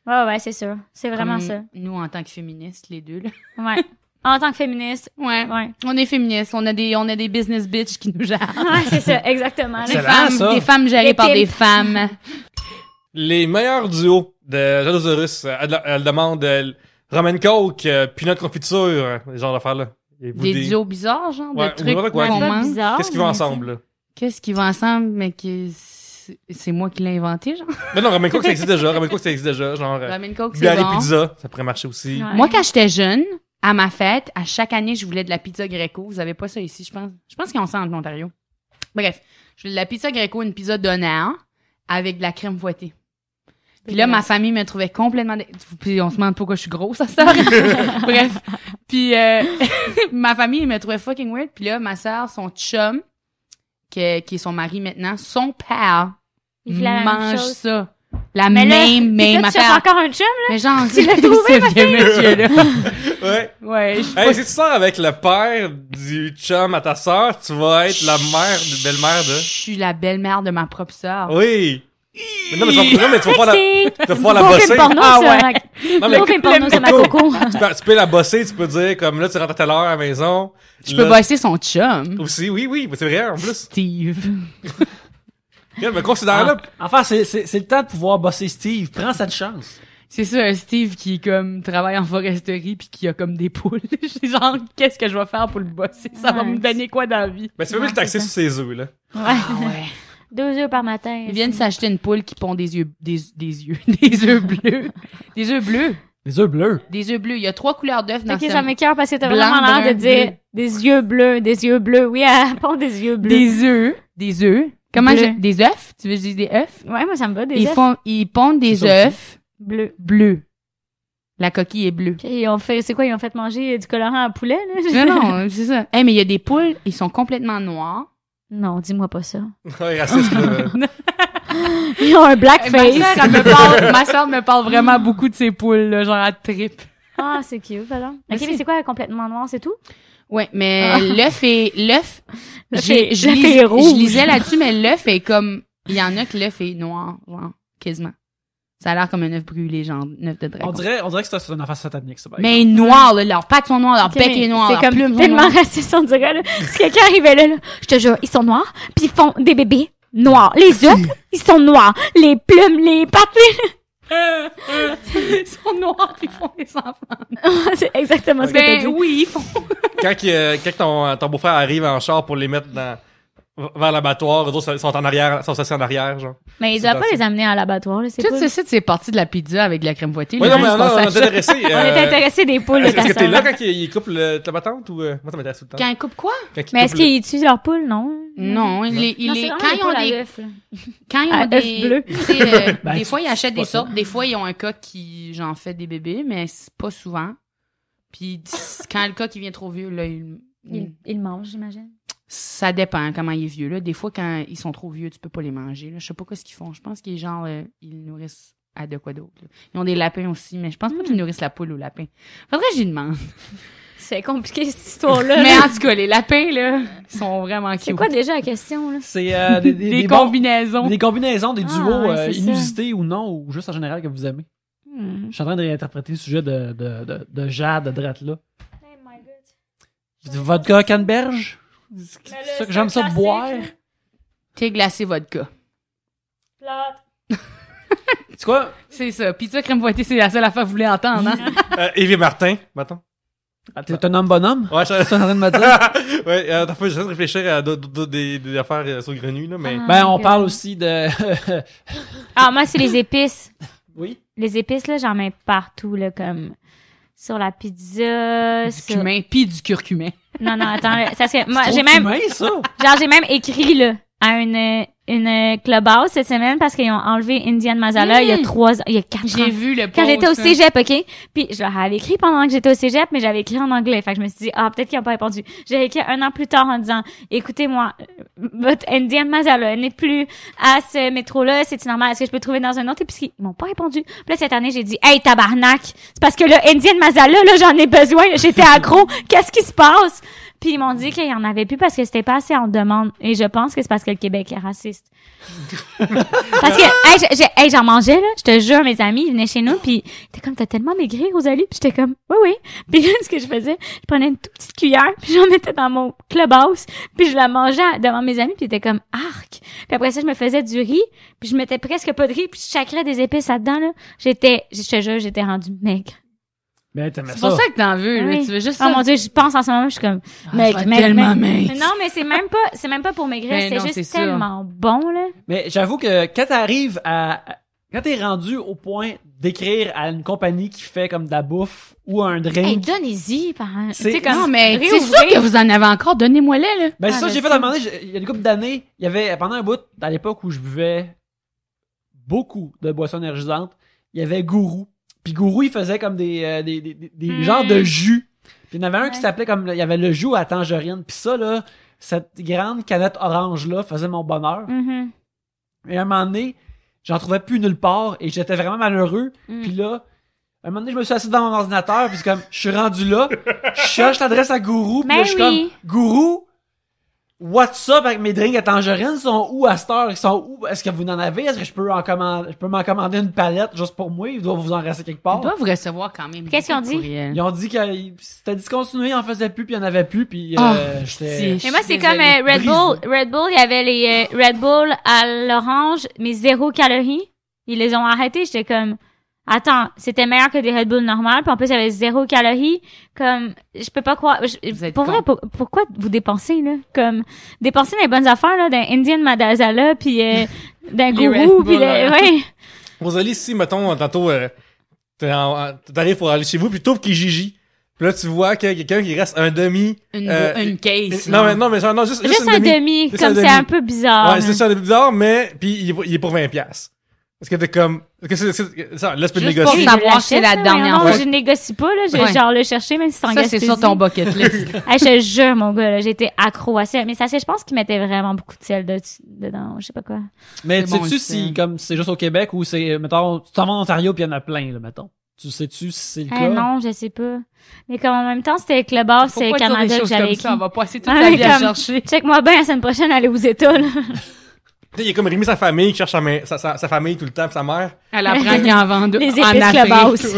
S4: Ouais, c'est sûr. C'est vraiment
S3: comme
S4: ça.
S3: Nous, en tant que féministes, les deux, là.
S4: Ouais. En tant que féministe.
S3: Ouais.
S4: Ouais.
S3: On est féministes, on a des business bitches qui nous gèrent.
S4: Ouais, c'est ça, exactement.
S3: Des
S1: Excellent,
S3: femmes,
S1: ça.
S3: des femmes gérées
S4: Les
S3: par
S4: pimps.
S3: des femmes.
S2: Les meilleurs duos de Jalosaurus, elle demande Roman Coke, Peanut Confiture, ce genre d'affaires-là. Et vous
S3: Des duos bizarres, genre,
S2: Ouais,
S3: de
S2: ou
S3: trucs
S2: n'importe quoi.
S3: qu'on
S4: Pas
S3: manque.
S4: bizarre.
S2: Qu'est-ce qu'ils vont
S4: mais
S2: ensemble, là?
S3: Qu'est-ce qui va ensemble, mais que c'est moi qui l'ai inventé, genre?
S2: Mais non, Roman Coke, ça existe déjà. Roman Coke, ça existe déjà. Genre,
S3: Ramen Coke, c'est
S2: bière et
S3: bon.
S2: pizza, ça pourrait marcher aussi.
S4: Ouais.
S3: Moi, quand j'étais jeune, à ma fête, à chaque année, je voulais de la pizza Greco. Vous avez pas ça ici, je pense. Je pense qu'ils ont ça en Ontario. Bref, je voulais de la pizza Greco, une pizza d'honneur, avec de la crème fouettée. Puis là, ma famille me trouvait complètement... Puis on se demande pourquoi je suis grosse, à ça. Bref. Puis ma famille me trouvait fucking weird. Puis là, ma sœur, son chum, qui est son mari maintenant, son père
S4: Il fait la même
S3: mange
S4: chose.
S3: ça. La
S4: Mais là,
S3: même
S4: toi, tu cherches
S3: affaire.
S4: encore un chum, là?
S3: Mais genre,
S4: Tu l'as trouvé,
S3: ce vieux monsieur-là.
S2: Ouais.
S3: Ouais, je suis
S2: Hey, si tu sors avec le père du chum à ta sœur, tu vas être la belle-mère
S3: Je suis la belle-mère de ma propre sœur.
S2: Oui. Mais non, mais tu vas pouvoir la,
S4: Sexy!
S2: tu vas pouvoir la
S4: Gros
S2: bosser.
S4: film porno,
S3: Ah
S4: ça.
S3: ouais.
S2: Non, mais
S4: Gros film porno, c'est ma
S2: coco.
S4: coco.
S2: tu peux la bosser, tu peux dire, comme là, tu rentres à telle heure à la maison.
S3: Je peux
S2: Là-
S3: bosser son chum.
S2: Aussi, oui, mais c'est vrai, en plus.
S3: Steve.
S2: Regarde, mais considère-le.
S1: Enfin, c'est le temps de pouvoir bosser Steve. Prends cette chance.
S3: C'est ça, un Steve qui, comme, travaille en foresterie pis qui a comme des poules. Je suis genre, qu'est-ce que je vais faire pour le bosser? Ça va
S4: Ouais.
S3: me donner quoi dans la vie?
S2: Ben, tu peux mieux le taxer sur ses œufs, là.
S4: Ouais.
S3: ouais.
S4: 2 œufs par matin.
S3: Ils viennent s'acheter une poule qui pond des œufs bleus. Des œufs bleus.
S1: Des œufs bleus.
S3: Des œufs bleus. Il y a 3 couleurs d'œufs dans
S4: Ok,
S3: ce...
S4: ça m'écoeure parce que t'as
S3: Blanc,
S4: vraiment l'air
S3: brun,
S4: de dire
S3: bleu.
S4: des yeux bleus, des yeux bleus. Oui, elle pond des yeux bleus.
S3: Des œufs. Comment
S4: Bleu.
S3: des œufs? Tu veux que je dise des œufs?
S4: Ouais, moi, ça me va, des œufs
S3: Ils pondent des
S1: C'est ça aussi.
S3: œufs
S4: bleus.
S3: bleus. La coquille est bleue.
S4: Et c'est quoi, ils ont fait manger du colorant à poulet, là?
S3: Non, c'est ça. Mais il y a des poules, ils sont complètement noirs.
S4: Non, dis-moi pas ça.
S2: Ouais, raciste, là.
S4: Ils ont un blackface.
S3: Ma soeur me parle vraiment beaucoup de ces poules, là, genre à trip.
S4: Ah, c'est cute, alors.
S3: Mais
S4: Ok, mais c'est quoi, complètement noir, c'est tout?
S3: Ouais, mais
S4: Ah.
S3: l'œuf,
S4: L'œuf est
S3: je
S4: rouge.
S3: lisais là-dessus, mais l'œuf est comme, il y en a que l'œuf est noir, genre, quasiment. Ça a l'air comme un œuf brûlé, genre, un œuf de dragon.
S1: On dirait que c'est une affaire satanique, ça. par
S3: Mais
S1: exemple.
S3: noir, là, leurs pattes sont noires, leur
S4: Ok,
S3: bec
S4: mais
S3: est noir,
S4: c'est
S3: leurs
S4: comme
S3: plumes sont
S4: tellement
S3: noires.
S4: raciste, on dirait, là. Si quelqu'un arrivait là, je te jure, ils sont noirs, puis ils font des bébés noirs. Les œufs, ils sont noirs. Les plumes, les pattes,
S3: Ils sont noirs pis ils font des enfants.
S4: c'est exactement ce que t'as
S3: Ben
S4: dit.
S3: oui, ils font.
S2: Quand ton beau-frère arrive en char pour les mettre vers l'abattoir, eux autres sont en arrière, sont assis en arrière, genre.
S4: Mais ils
S2: C'est
S4: doivent pas
S2: parti.
S4: les amener à l'abattoir, là, c'est
S3: Tout
S4: pas...
S3: ce site, c'est parti de la pizza avec de la crème fouettée.
S2: Ouais,
S3: Les
S2: non, mais
S3: gens,
S2: non,
S3: ils se
S2: on est
S3: pensent à-
S2: intéressé.
S4: On est intéressés des poules de
S2: Est-ce
S4: ta
S2: que t'es
S4: sœur.
S2: là quand il coupe la patente ou, moi, ça m'intéresse tout le temps.
S3: Quand ils coupent quoi?
S2: Quand il
S4: Mais est-ce
S2: coupe le-
S4: qu'ils tuent leurs poules, non?
S3: Non,
S4: Non, c'est
S3: quand
S4: vraiment
S3: ils ont
S4: poules à
S3: des,
S4: œufs, là.
S3: quand ils
S4: À
S3: ont
S4: œufs
S3: des,
S4: bleus.
S3: tu sais,
S1: Ben,
S3: des fois ils achètent
S1: pas
S3: des
S1: ça.
S3: sortes, des fois ils ont un coq qui, j'en fais des bébés, mais c'est pas souvent. Puis quand le coq il vient trop vieux, là,
S4: Ils mangent, j'imagine.
S3: ça dépend comment il est vieux, là. Des fois, quand ils sont trop vieux, tu peux pas les manger, là. Je sais pas ce qu'ils font. Je pense qu'ils, genre, ils nourrissent à de quoi d'autre, là. Ils ont des lapins aussi, mais je pense pas qu'ils nourrissent la poule au lapin. Faudrait que j'y demande.
S4: C'est compliqué, cette histoire-là.
S3: Mais
S4: là.
S3: en tout cas, les lapins, là, ils sont vraiment cute.
S4: C'est quoi déjà la question, là?
S1: C'est
S3: Des
S1: bons-
S3: combinaisons.
S1: des combinaisons, des
S4: Ah,
S1: duos
S4: ouais, c'est ça.
S1: inusités ou non, ou juste en général que vous aimez. Je suis en train de réinterpréter le sujet de Jade, de Drette là. Vodka canneberge? C'est ça que j'aime ça boire.
S3: Thé glacé vodka.
S1: C'est quoi?
S3: C'est ça. Pizza crème fouettée, c'est la seule affaire que vous voulez entendre, hein?
S2: Yves et Martin, maintenant.
S1: T'es un homme bonhomme?
S2: Ouais,
S1: C'est ça que t'es en train de me dire?
S2: ouais, attends, j'essaie de réfléchir à des affaires saugrenues, là, mais...
S4: Ah.
S1: Ben, on parle aussi de...
S4: Ah, moi, c'est les épices.
S1: Oui?
S4: Les épices, là, j'en mets partout, là, comme sur la pizza.
S3: Du
S4: sur-
S3: cumin, pis du curcumin.
S4: Non, non, attends, là, ça serait... Moi,
S1: C'est
S4: j'ai
S1: trop
S4: même...
S1: humain, ça!
S4: Genre, j'ai même écrit, là, à une clubhouse cette semaine parce qu'ils ont enlevé Indian Masala il y a 3 ans, il y a 4 ans.
S3: J'ai vu le
S4: Quand j'étais au
S3: post,
S4: cégep, OK? Puis je leur avais écrit pendant que j'étais au cégep, mais j'avais écrit en anglais. Fait que je me suis dit, ah, peut-être qu'ils n'ont pas répondu. J'ai écrit 1 an plus tard en disant, écoutez-moi, votre Indian Masala n'est plus à ce métro-là, c'est normal. Est-ce que je peux trouver dans un autre épicerie? Ils m'ont pas répondu. Puis là, cette année, j'ai dit, hey, tabarnak! C'est parce que là, Indian Masala, là, j'en ai besoin. J'étais accro. Qu'est-ce qui se passe? Puis ils m'ont dit qu'il y en avait plus parce que c'était pas assez en demande. Et je pense que c'est parce que le Québec est raciste. Parce que, hey, j'en mangeais, là. Je te jure, mes amis, ils venaient chez nous, puis ils étaient comme, t'as tellement maigri, Rosalie. Puis j'étais comme, oui, oui. Puis là, ce que je faisais, je prenais une toute petite cuillère, puis j'en mettais dans mon clubhouse, puis je la mangeais devant mes amis, puis ils étaient comme, arc. Puis après ça, je me faisais du riz, puis je mettais presque pas de riz, puis je chacrais des épices là-dedans, là. Je te jure, j'étais rendue maigre.
S1: Ben, t'aimais
S3: C'est
S1: ça.
S3: pour ça que t'en veux, là.
S4: Oui.
S3: Tu veux juste
S4: Oh
S3: ça.
S4: mon Dieu, je pense en ce moment, je suis comme,
S3: je vais tellement maigre.
S4: Non, mais c'est même pas pour maigrir,
S3: Ben
S4: c'est
S3: non,
S4: juste
S3: c'est ça.
S4: tellement bon, là.
S1: Mais j'avoue que quand t'arrives quand t'es rendu au point d'écrire à une compagnie qui fait comme de la bouffe ou un drink...
S4: Hey, donnez-y, par un...
S1: C'est-
S4: Tu sais, comme,
S3: Non, mais c'est
S4: réouvrir.
S3: sûr que vous en avez encore. Donnez-moi-les, là.
S1: Ben, c'est
S4: Ah,
S1: ça,
S4: je
S1: j'ai fait
S4: sais.
S1: à un moment donné, il y a une couple d'années, il y avait, pendant un bout, à l'époque où je buvais beaucoup de boissons énergisantes, il y avait Gourou. Puis Gourou, il faisait comme des genres de jus. Puis il y en avait un qui
S4: Ouais.
S1: s'appelait comme, il y avait le jus à tangerine. Puis ça, là, cette grande canette orange-là faisait mon bonheur.
S4: Mhm.
S1: Et à un moment donné, j'en trouvais plus nulle part et j'étais vraiment malheureux.
S4: Mm.
S1: Puis là, à un moment donné, je me suis assis devant mon ordinateur puis c'est comme, je suis rendu là, je cherche l'adresse à Gourou, puis
S4: Ben
S1: là, je suis
S4: oui.
S1: comme, Gourou, what's up avec mes drinks à tangerine? Ils sont où à cette heure? Ils sont où? Est-ce que vous en avez? Est-ce que je peux m'en commander une palette juste pour moi? Il doit vous en rester quelque
S3: Ils
S1: part.
S3: doivent recevoir quand même.
S4: Qu'est-ce qu'ils ont
S3: beaucoup
S4: dit?
S3: de courriels.
S1: Ils ont dit que c'était discontinué, ils en faisaient plus, puis il y en avait plus, puis
S3: Ah,
S1: j'étais...
S3: si.
S4: Mais moi, c'est
S1: désolé,
S4: comme Red
S1: brisé.
S4: Bull. Red Bull, il y avait les Red Bull à l'orange, mais 0 calories. Ils les ont arrêtés. J'étais comme, attends, c'était meilleur que des Red Bull normales. Puis en plus, il y avait 0 calories. Comme, je peux pas croire.
S3: Vous êtes
S4: Pour vrai,
S3: con.
S4: pourquoi vous dépensez, là? Comme, dépensez dans les bonnes affaires, là, d'un Indian Madazala, puis d'un
S3: Les Red
S4: Gourou,
S3: Bull,
S4: puis
S3: là.
S4: ouais.
S2: Rosalie, si, mettons, tantôt, T'arrives pour aller chez vous, puis t'ouvres Kijiji. Puis là, tu vois qu'il y a quelqu'un qui reste un demi...
S3: Une case.
S2: Non, mais juste
S4: un demi,
S2: Juste
S4: comme
S2: un
S4: c'est
S2: demi.
S4: un peu bizarre.
S2: Ouais, c'est ça, c'est bizarre, mais puis il est pour 20$. Parce que t'es comme... Parce que c'est ça, là, c'est pas de
S3: Juste pour
S2: négocier.
S3: savoir si c'est la dernière
S4: Non,
S3: fois.
S4: je négocie pas, là. J'ai
S3: Ouais.
S4: genre le chercher, même si c'est en
S3: Ça, c'est
S4: Gaspésie.
S3: sur ton bucket list.
S4: Hey, je te jure, mon gars, là, j'étais accro à ça. Mais ça, je pense qu'ils mettaient vraiment beaucoup de sel dedans. Je sais pas quoi.
S1: Mais
S3: C'est bon,
S1: sais-tu
S3: c'est-
S1: si, comme, c'est juste au Québec ou c'est, mettons, tu t'en vas en Ontario pis il y en a plein, là, mettons. Tu sais-tu si c'est le cas?
S4: Non, je sais pas. Mais comme en même temps, c'était avec le bar, c'est
S3: Pourquoi dire
S4: Canada
S3: des
S4: que
S3: choses
S4: j'avais
S3: comme
S4: écrit.
S3: ça? On va passer toute
S4: Ouais,
S3: la vie à
S4: comme-
S3: chercher.
S4: Check-moi bien, la semaine prochaine, aller aux États, là.
S2: Il y a comme Rémi, sa famille, qui cherche sa famille tout le temps, pis sa mère.
S3: Elle apprend qu'il en vend
S4: Les
S3: en
S4: épices
S3: Afrique.
S4: Clubhouse.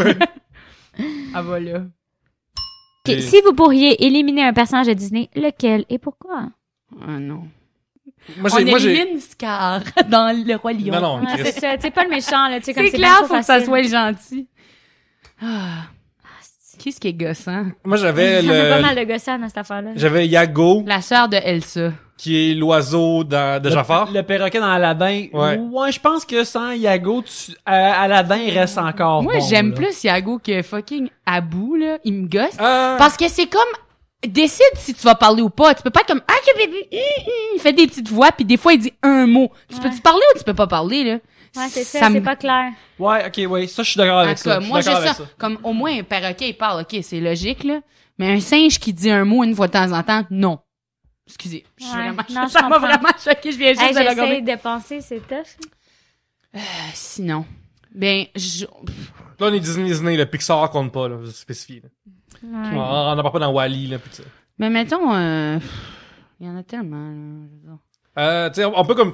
S3: Ah, voilà.
S4: Ok, si vous pourriez éliminer un personnage de Disney, lequel et pourquoi?
S3: Ah, non.
S2: Moi,
S3: On
S2: j'ai...
S3: élimine Scar dans Le Roi Lion.
S2: Non, non,
S4: Ouais,
S2: Chris.
S4: c'est ça, tu sais, pas le méchant, là, tu sais, comme
S3: C'est
S4: c'est
S3: clair,
S4: bien trop
S3: faut que ça
S4: facile.
S3: soit le gentil. Ah. Qu'est-ce qui est gossant?
S2: Moi, j'avais
S4: Il y en a pas
S2: le...
S4: mal de gossans dans cette affaire-là.
S2: J'avais Yago,
S3: La sœur de Elsa.
S2: qui est l'oiseau de Jafar.
S1: Le perroquet dans Aladdin.
S2: Ouais.
S1: Ouais, je pense que sans Yago, Aladdin, il reste encore
S3: Moi,
S1: bon,
S3: j'aime
S1: là.
S3: plus Yago que fucking Abu, là. Il me gosse.
S2: Ah,
S3: Parce que c'est comme... Décide si tu vas parler ou pas. Tu peux pas être comme... Ah, que bébé... Il fait des petites voix, puis des fois, il dit un mot. Tu
S4: Ouais.
S3: peux-tu parler ou tu peux pas parler, là?
S4: Ouais, c'est ça,
S3: Ça
S4: c'est
S3: me-
S4: pas clair.
S1: Ouais, ok, ouais. Ça, je suis d'accord
S3: En
S1: avec
S3: tout
S1: ça.
S3: cas,
S1: Je suis
S3: moi,
S1: d'accord
S3: juste
S1: avec
S3: ça. Comme, au moins, un perroquet, il parle. OK, c'est logique, là. Mais un singe qui dit un mot une fois de temps en temps, non. Excusez. Je suis
S4: Ouais.
S3: vraiment...
S4: Non, je
S3: ça m'a
S4: comprends.
S3: vraiment choqué. Je viens juste
S4: Hey,
S3: de le regarder.
S4: j'essaie de penser, c'est tough.
S3: Sinon... Ben,
S2: là, on est Disney, le Pixar compte pas, là, je spécifie. Là.
S4: Ouais.
S2: On n'en parle pas dans Wall-E, là, pis ça.
S3: Mais mettons... Il y en a tellement, là. Je veux dire.
S2: Tu sais, on peut comme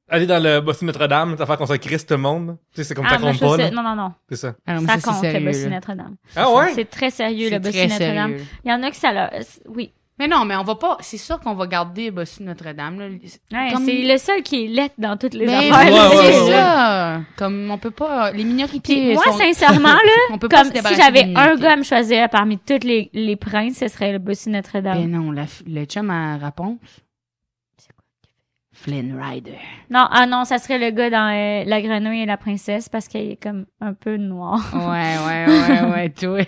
S2: aller dans le Buffy Notre-Dame, t'as faire qu'on se crisse tout le monde. là. Tu sais, c'est comme ça
S4: moi,
S2: compte
S4: je trouve
S2: pas,
S4: ça-
S2: là.
S4: Non.
S2: C'est ça.
S3: Alors, mais
S4: Ça
S3: c'est
S4: compte, le
S3: sérieux,
S4: Bussy
S3: là.
S4: Notre-Dame.
S2: Ah ouais?
S4: C'est très sérieux, le
S3: C'est
S4: Bussy
S3: très
S4: Notre-Dame.
S3: sérieux.
S4: Il y en a qui ça leur... Oui.
S3: Mais non, mais on va pas... C'est sûr qu'on va garder Bussy Notre-Dame, là.
S4: Ouais,
S3: Comme-
S4: c'est le seul qui est lettre dans toutes les
S3: Ben,
S4: affaires.
S2: ouais,
S3: c'est
S2: ouais,
S3: ça. Comme, on peut pas... Les minorités
S4: Puis moi,
S3: sont...
S4: sincèrement, là,
S3: on peut pas
S4: comme
S3: se
S4: si
S3: débarrasser
S4: j'avais
S3: des
S4: un
S3: minorités.
S4: gars à me choisir parmi tous les princes, ce serait le Bussy Notre-Dame.
S3: Ben non, le chum à réponse. Flynn Rider.
S4: Non, ça serait le gars dans La Grenouille et la Princesse parce qu'il est comme un peu noir.
S3: Ouais, toi.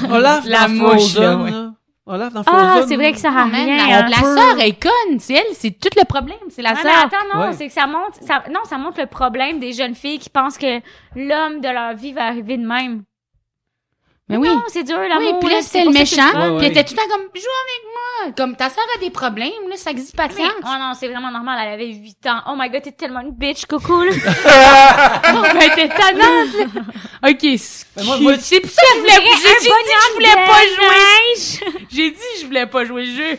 S1: Olaf
S3: La
S1: dans
S3: mouche,
S1: Frozen,
S3: là, ouais.
S1: là. Olaf dans Frozen.
S4: Ah, c'est vrai que ça a
S3: Non, man,
S4: rien.
S3: la
S4: hein.
S3: sœur est conne. C'est elle, c'est tout le problème. C'est la
S4: Ouais, mais
S3: sœur.
S4: attends, non,
S1: Ouais.
S4: c'est que ça montre le problème des jeunes filles qui pensent que l'homme de leur vie va arriver de même.
S3: Mais oui.
S4: Non, c'est dur, l'amour.
S3: Oui, puis là,
S4: là,
S3: c'était
S4: c'est
S3: le
S4: pour ça que c'est
S3: méchant.
S4: fun.
S1: Ouais,
S3: Puis
S1: ouais.
S3: elle était tout le temps comme, joue avec moi. Comme, ta sœur a des problèmes, là, ça existe pas de
S4: Mais,
S3: sens.
S4: oh non, c'est vraiment normal, elle avait 8 ans. Oh my god, t'es tellement une bitch, coucou, là.
S3: Oh, ben, t'es tannante, là. OK,
S1: moi,
S3: c'est pour ça que je voulais, j'ai dit que je voulais pas jouer.
S4: jouer.
S3: J'ai dit que je voulais pas jouer le jeu.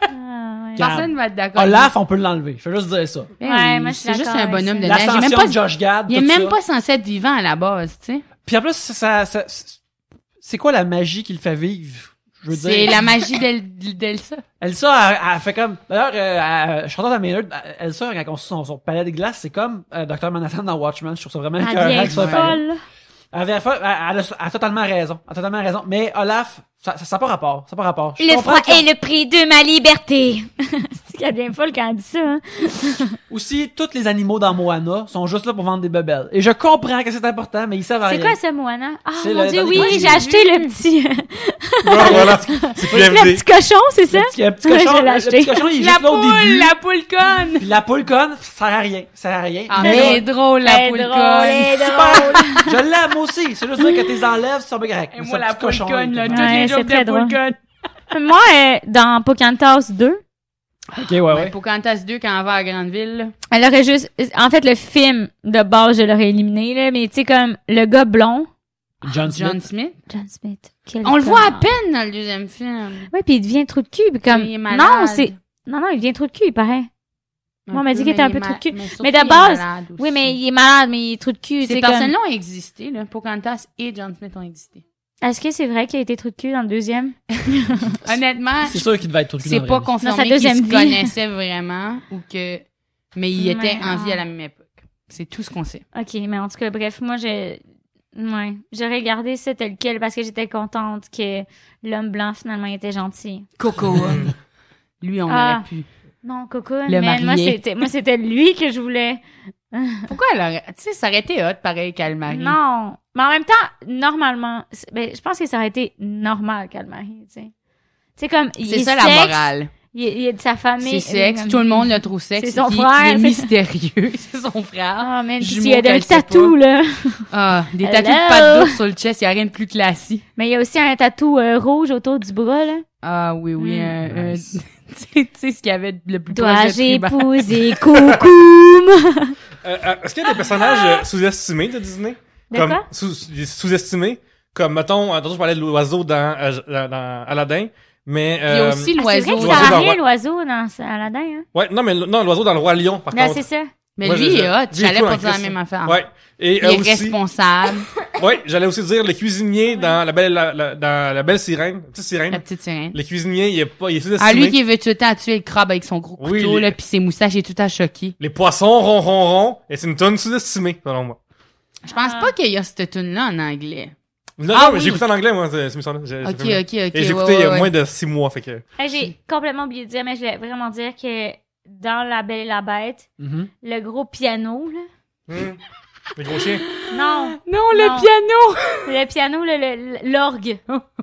S4: Ah,
S3: Personne va être d'accord.
S1: Olaf, on peut l'enlever. Je vais juste dire ça.
S3: Ben
S4: Ouais,
S3: oui,
S4: moi, je suis
S3: c'est juste
S4: d'accord
S3: un
S4: avec
S3: bonhomme
S4: ça.
S3: de neige. Il est
S1: L'ascension
S3: même pas,
S1: de Josh Gad,
S3: il est
S1: tout
S3: même
S1: ça.
S3: pas censé être vivant à la base, tu sais.
S1: Puis en plus, c'est quoi la magie qui le fait vivre? Je veux
S3: C'est
S1: dire.
S3: la magie d'Elsa.
S1: Elsa, elle fait comme. D'ailleurs, je suis content d'amener Elsa, quand on suit son palais de glace, c'est comme Dr. Manhattan dans Watchmen. Je trouve ça vraiment
S4: Elle
S1: écœurant
S4: devient
S1: que ça paraît.
S4: folle.
S1: Elle vient folle, elle a totalement raison. Elle a totalement raison. Mais Olaf, ça n'a pas rapport. Ça n'a pas rapport. Je
S4: Le
S1: comprends
S4: froid
S1: qu'ils ont-
S4: est le prix de ma liberté. C'est qu'elle devient folle quand elle dit ça, hein.
S1: Aussi, tous les animaux dans Moana sont juste là pour vendre des bebelles. Et je comprends que c'est important, mais ils savent rien.
S4: C'est quoi ça, Moana? Ah,
S1: C'est
S4: mon
S1: le
S4: Dieu,
S1: dernier
S4: oui,
S1: cochon.
S4: j'ai acheté le petit,
S2: Voilà, c'est plus
S4: le
S2: MD.
S4: petit cochon, c'est ça?
S1: Le petit cochon,
S4: Je l'ai
S1: le
S4: acheté.
S1: petit cochon, il est
S3: La
S1: juste là au début.
S3: poule conne.
S1: Puis la poule conne, ça sert à rien. Ça sert à rien.
S3: Ah,
S1: Mais
S3: mais drôle, la
S4: C'est
S3: poule
S4: drôle,
S3: conne.
S4: c'est drôle.
S1: je l'aime aussi. C'est juste dire que t'es enlèves, c'est pas correct.
S3: Et
S1: Mais
S3: moi,
S1: ce
S3: la
S1: petit
S3: poule
S1: cochon,
S3: conne,
S1: il
S3: là,
S1: est
S3: toutes
S1: bon.
S4: Ouais,
S3: les
S4: c'est
S3: jokes
S4: très
S3: de poule
S4: drôle.
S3: conne.
S4: Moi, dans Pocahontas 2,
S1: Ok, ouais.
S3: Pocahontas 2, quand on va à Grandeville, là.
S4: elle aurait juste... En fait, le film de base, je l'aurais éliminé, là, mais tu sais, comme le gars blond,
S1: John Smith.
S3: John Smith.
S4: John Smith. quel
S3: On le voit à
S4: connard.
S3: peine dans le deuxième film.
S4: Ouais, puis il devient trou de cul, puis comme...
S3: Il est malade.
S4: Non, c'est... Non, il devient trou de cul, il paraît. Moi, on m'a dit qu'il était un peu trou de cul.
S3: surtout,
S4: Mais de
S3: il est
S4: base,
S3: malade aussi.
S4: Oui, mais il est malade, mais il est trou de cul.
S3: Ces
S4: c'est comme...
S3: personnes-là ont existé, là. Pocahontas et John Smith ont existé.
S4: Est-ce que c'est vrai qu'il a été trou de cul dans le deuxième?
S3: Honnêtement,
S1: C'est sûr qu'il devait être tout le
S3: c'est pas
S4: Dans sa
S3: confirmé qu'ils
S4: deuxième
S3: se
S4: vie.
S3: connaissaient vraiment ou que... Mais ils étaient
S4: Ouais,
S3: en vie
S4: ah.
S3: à la même époque. C'est tout ce qu'on sait.
S4: OK, mais en tout cas, bref, moi, ouais, j'aurais gardé ça tel quel parce que j'étais contente que l'homme blanc, finalement, était gentil.
S3: Coco. Lui, on
S4: Ah.
S3: aurait pu.
S4: Non, Coco,
S3: Le
S4: mais
S3: marié.
S4: moi, c'était lui que je voulais.
S3: Pourquoi elle aurait... Tu sais, ça aurait été hot, pareil, qu'elle marie.
S4: Non. Mais en même temps, normalement, je pense que ça aurait été normal qu'elle marie, tu sais. C'est comme,
S3: C'est ça la morale.
S4: Il est de sa famille.
S3: C'est sexe, tout le monde le trouve sexe.
S4: C'est son
S3: il
S4: frère.
S3: est mystérieux, c'est son frère.
S4: Ah, mais
S3: Jumeau
S4: il y a des
S3: qu'elle sait
S4: tatous, là.
S3: Ah, des
S4: Hello.
S3: tatous de pattes d'ours sur le chest, il y a rien de plus classique.
S4: Mais il y a aussi un tatou rouge autour du bras, là.
S3: Ah oui,
S1: Nice.
S3: tu sais ce qu'il y avait le plus
S4: Dois-je
S3: proche de tribal.
S4: épouser Coucoum?
S2: Est-ce qu'il y a des personnages sous-estimés de Disney?
S4: De
S2: Comme
S4: quoi?
S2: sous-estimés? Comme, mettons, je parlais de l'oiseau dans Aladdin, mais...
S3: Il y a aussi
S4: Ah, c'est vrai
S3: l'oiseau.
S4: que ça
S2: L'oiseau
S4: a
S2: dans
S4: rien,
S2: Roi-
S4: l'oiseau, dans Aladdin, hein.
S2: Ouais, non, mais non, l'oiseau dans le Roi Lion, par
S4: Là,
S2: contre.
S4: c'est ça.
S3: Mais
S2: Moi,
S3: lui, il est hot.
S2: lui, il est
S3: J'allais
S2: cool
S3: pas
S2: en
S3: dire la
S2: Christ.
S3: même affaire.
S2: Ouais. Et
S3: Il est
S2: aussi,
S3: responsable.
S2: ouais, j'allais aussi dire le cuisinier dans dans la belle sirène, petite sirène.
S3: La petite sirène.
S2: Le cuisinier, il est sous-estimé.
S3: Ah, lui qui veut tout le temps tuer le crabe avec son gros couteau,
S2: Oui,
S3: là, pis ses moustaches, il est tout le temps choqué.
S2: Les poissons ronds, et c'est une tonne sous-estimée, selon moi.
S3: Je pense pas qu'il y a cette tune-là en anglais.
S2: Là,
S3: Ah
S2: non,
S3: oui.
S2: j'ai écouté en anglais, moi, cette émission-là.
S3: Ok.
S2: Et j'ai écouté
S3: ouais,
S2: il y a
S3: ouais.
S2: moins de 6 mois, fait que...
S4: Hey, j'ai complètement oublié de dire, mais je voulais vraiment dire que dans La Belle et la Bête,
S1: Mhm.
S4: le gros piano, là.
S2: Les gros chiens.
S4: Non.
S3: Non,
S4: Non.
S3: le piano!
S4: Le piano, l'orgue.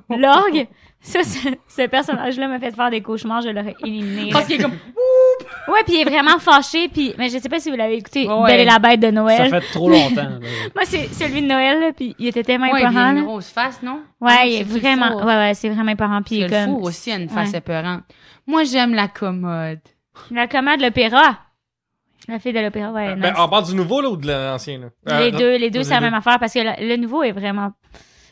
S4: L'orgue. Ça, ce personnage-là m'a fait faire des cauchemars, je l'aurais éliminé.
S3: Parce qu'il est comme...
S4: Ouais, puis il est vraiment fâché, puis mais je sais pas si vous l'avez écouté,
S3: Ouais.
S4: Belle et la Bête de
S1: Ça
S4: Noël.
S1: fait trop longtemps. là.
S4: Moi, c'est celui de Noël, là, puis il était tellement
S3: Ouais, il a
S4: épeurant,
S3: une
S4: là.
S3: grosse face, non?
S4: Ouais,
S3: Ah,
S4: il est
S3: c'est le
S4: vraiment,
S3: four.
S4: ouais, c'est vraiment épeurant, puis il
S3: Puis
S4: est
S3: le
S4: comme,
S3: four aussi a une face
S4: Ouais.
S3: épeurante. Moi, j'aime la commode.
S4: la commande de l'opéra. La fille de l'opéra, ouais,
S2: Ben,
S4: nice.
S2: on parle du nouveau, là, ou de l'ancien, là?
S4: Les
S2: non.
S4: deux, c'est la même affaire, parce que le nouveau est vraiment,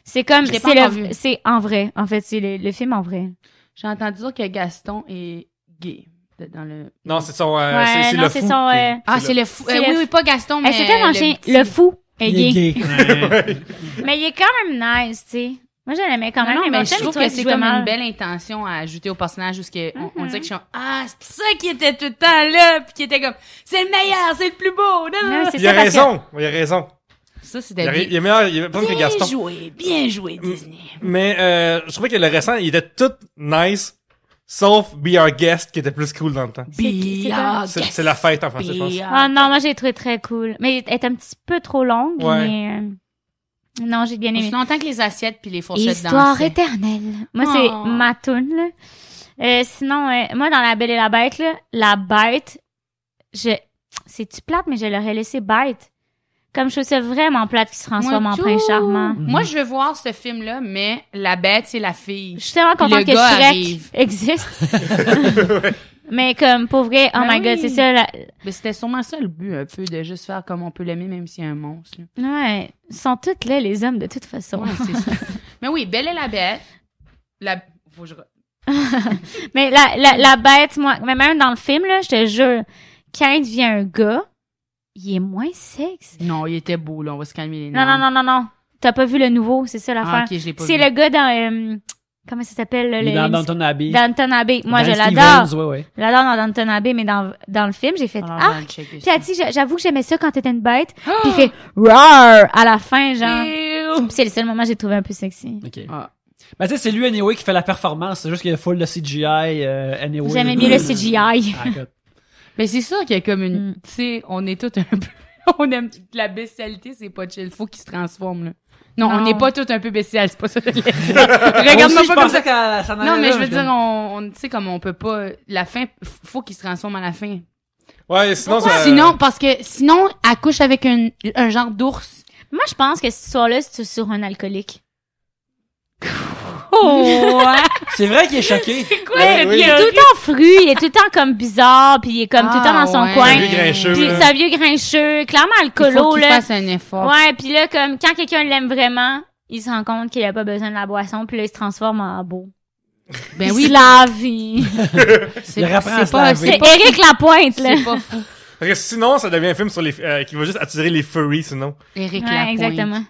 S4: c'est comme,
S3: Je l'ai pas encore vu.
S4: c'est en vrai, en fait, c'est le film en vrai.
S3: J'ai entendu dire que Gaston est gay dans le...
S2: Non, c'est son,
S4: Ouais,
S2: c'est
S4: non,
S2: le
S4: c'est
S2: fou.
S4: son,
S3: Ah, c'est le fou.
S4: c'est
S3: Oui,
S4: le-
S3: oui, pas Gaston, mais...
S4: Hey, c'est tellement chien,
S3: petit-
S4: le fou est
S1: Il est
S4: gay.
S1: gay. Ouais.
S4: Mais il est quand même nice, tu sais. Moi, je l'aimais quand même.
S3: Non, mais
S4: mon
S3: je
S4: chum, il
S3: trouve
S4: trouvait
S3: que c'est
S4: qu'il jouait
S3: comme
S4: mal.
S3: une belle intention à ajouter au personnage, parce que on
S4: Mhm.
S3: dirait que je suis comme, ah, c'est pour ça qu'il était tout le temps là, puis qu'il était comme, c'est le meilleur, c'est le plus beau, non, non,
S4: Non,
S3: non.
S4: c'est
S2: Il a
S4: ça, parce que-
S2: raison, il a raison.
S3: Ça,
S2: Il
S3: c'était
S2: est meilleur, il est plus que Gaston.
S3: bien joué, Disney.
S2: Mais je trouvais que le récent, il était tout nice, sauf Be Our Guest, qui était plus cool dans le temps.
S4: c'est quoi?
S2: C'est la fête en français, je pense.
S4: Ah non, moi, j'ai trouvé très cool. Mais elle est un petit peu trop longue,
S2: Ouais.
S4: mais... Non, j'ai bien aimé.
S3: Aussi longtemps que les assiettes puis les fourchettes
S4: Histoire
S3: dansaient.
S4: éternelle. Moi,
S3: Oh.
S4: c'est ma toune, là. Sinon, moi, dans La Belle et la Bête, là, la bête, c'est-tu plate, mais je l'aurais laissé bête. Comme je trouve ça vraiment plate qui se transforme
S3: Moi,
S4: en prince
S3: tout.
S4: charmant.
S3: Moi, je veux voir ce film-là, mais la bête, c'est la fille.
S4: Je suis tellement
S3: Puis
S4: contente
S3: le
S4: que
S3: gars
S4: Shrek
S3: arrive.
S4: existe. Mais comme, pour vrai, oh
S3: Ben
S4: my god,
S3: oui.
S4: c'est ça.
S3: Mais c'était sûrement ça le but, un peu, de juste faire comme on peut l'aimer, même s'il y a un monstre. là.
S4: Ouais, ils sont toutes là, les hommes, de toute façon.
S3: Ouais, c'est ça. Mais oui, Belle et la Bête. Faut que je...
S4: Mais la bête, moi, mais même dans le film, là, je te jure, quand il devient un gars, il est moins sexe.
S3: Non, il était beau, là. On va se calmer les
S4: Non, non, non, non, non. T'as pas vu le nouveau, c'est ça l'affaire.
S3: Ah, ok, je l'ai pas
S4: C'est
S3: vu.
S4: le gars dans, comment ça s'appelle, là,
S1: Il est dans Downton Abbey.
S4: Downton Abbey. Moi,
S1: Dan
S4: je
S1: Stevens,
S4: l'adore.
S1: ouais.
S4: Je l'adore dans Downton Abbey, mais dans le film, j'ai fait,
S3: Alors,
S4: ah!
S3: on va le checker,
S4: Puis
S3: ça.
S4: elle dit, j'avoue que j'aimais ça quand t'étais une bête. Puis il fait, roar! À la fin, genre.
S3: Ew.
S4: Puis c'est le seul moment que j'ai trouvé un peu sexy.
S1: Ok.
S3: Ah.
S1: Ben, tu sais, c'est lui, anyway, qui fait la performance. C'est juste qu'il y a full de CGI, anyway.
S4: J'aimais mieux le CGI.
S1: Ah, écoute.
S3: Mais c'est sûr qu'il y a comme une...
S4: Mm.
S3: Tu sais, on est tous un peu... on aime... La bestialité, c'est pas chill. Faut qu'il se transforme, là. Non, on
S4: Non.
S3: n'est pas tous un peu bestial, c'est pas ça que je voulais dire.
S1: Moi
S3: Regarde-moi
S1: aussi,
S3: pas
S1: je
S3: comme ça.
S1: pensais qu'elle s'en allait
S3: Non, mais
S1: là,
S3: je veux
S1: comme-
S3: dire, on tu sais, comme on peut pas... La fin, faut qu'il se transforme à la fin.
S2: Ouais, sinon, ça...
S3: Sinon, parce que sinon, elle couche avec un genre d'ours.
S4: Moi, je pense que cette histoire-là, c'est sur un alcoolique.
S3: Oh!
S1: C'est vrai qu'il est choqué.
S4: Mais
S2: oui.
S4: il est tout le temps fru, il est tout le temps comme bizarre, puis il est comme tout le temps dans son
S3: ouais.
S4: coin.
S2: Un vieux grincheux,
S4: Puis
S2: là.
S4: c'est un vieux grincheux, clairement
S3: Il faut
S4: alcoolo,
S3: qu'il
S4: là.
S3: fasse un effort.
S4: Ouais, puis là, comme quand quelqu'un l'aime vraiment, il se rend compte qu'il a pas besoin de la boisson, puis là, il se transforme en beau.
S3: Ben
S4: il
S3: oui,
S4: se lave, il-
S3: c'est
S1: Il reprend à
S3: c'est
S1: se
S3: pas...
S1: laver.
S4: C'est Éric Lapointe, là.
S3: C'est pas fou.
S2: Parce que sinon, ça devient un film sur les, qui va juste attirer les furries, sinon.
S3: Éric
S4: Ouais,
S3: Lapointe.
S4: exactement.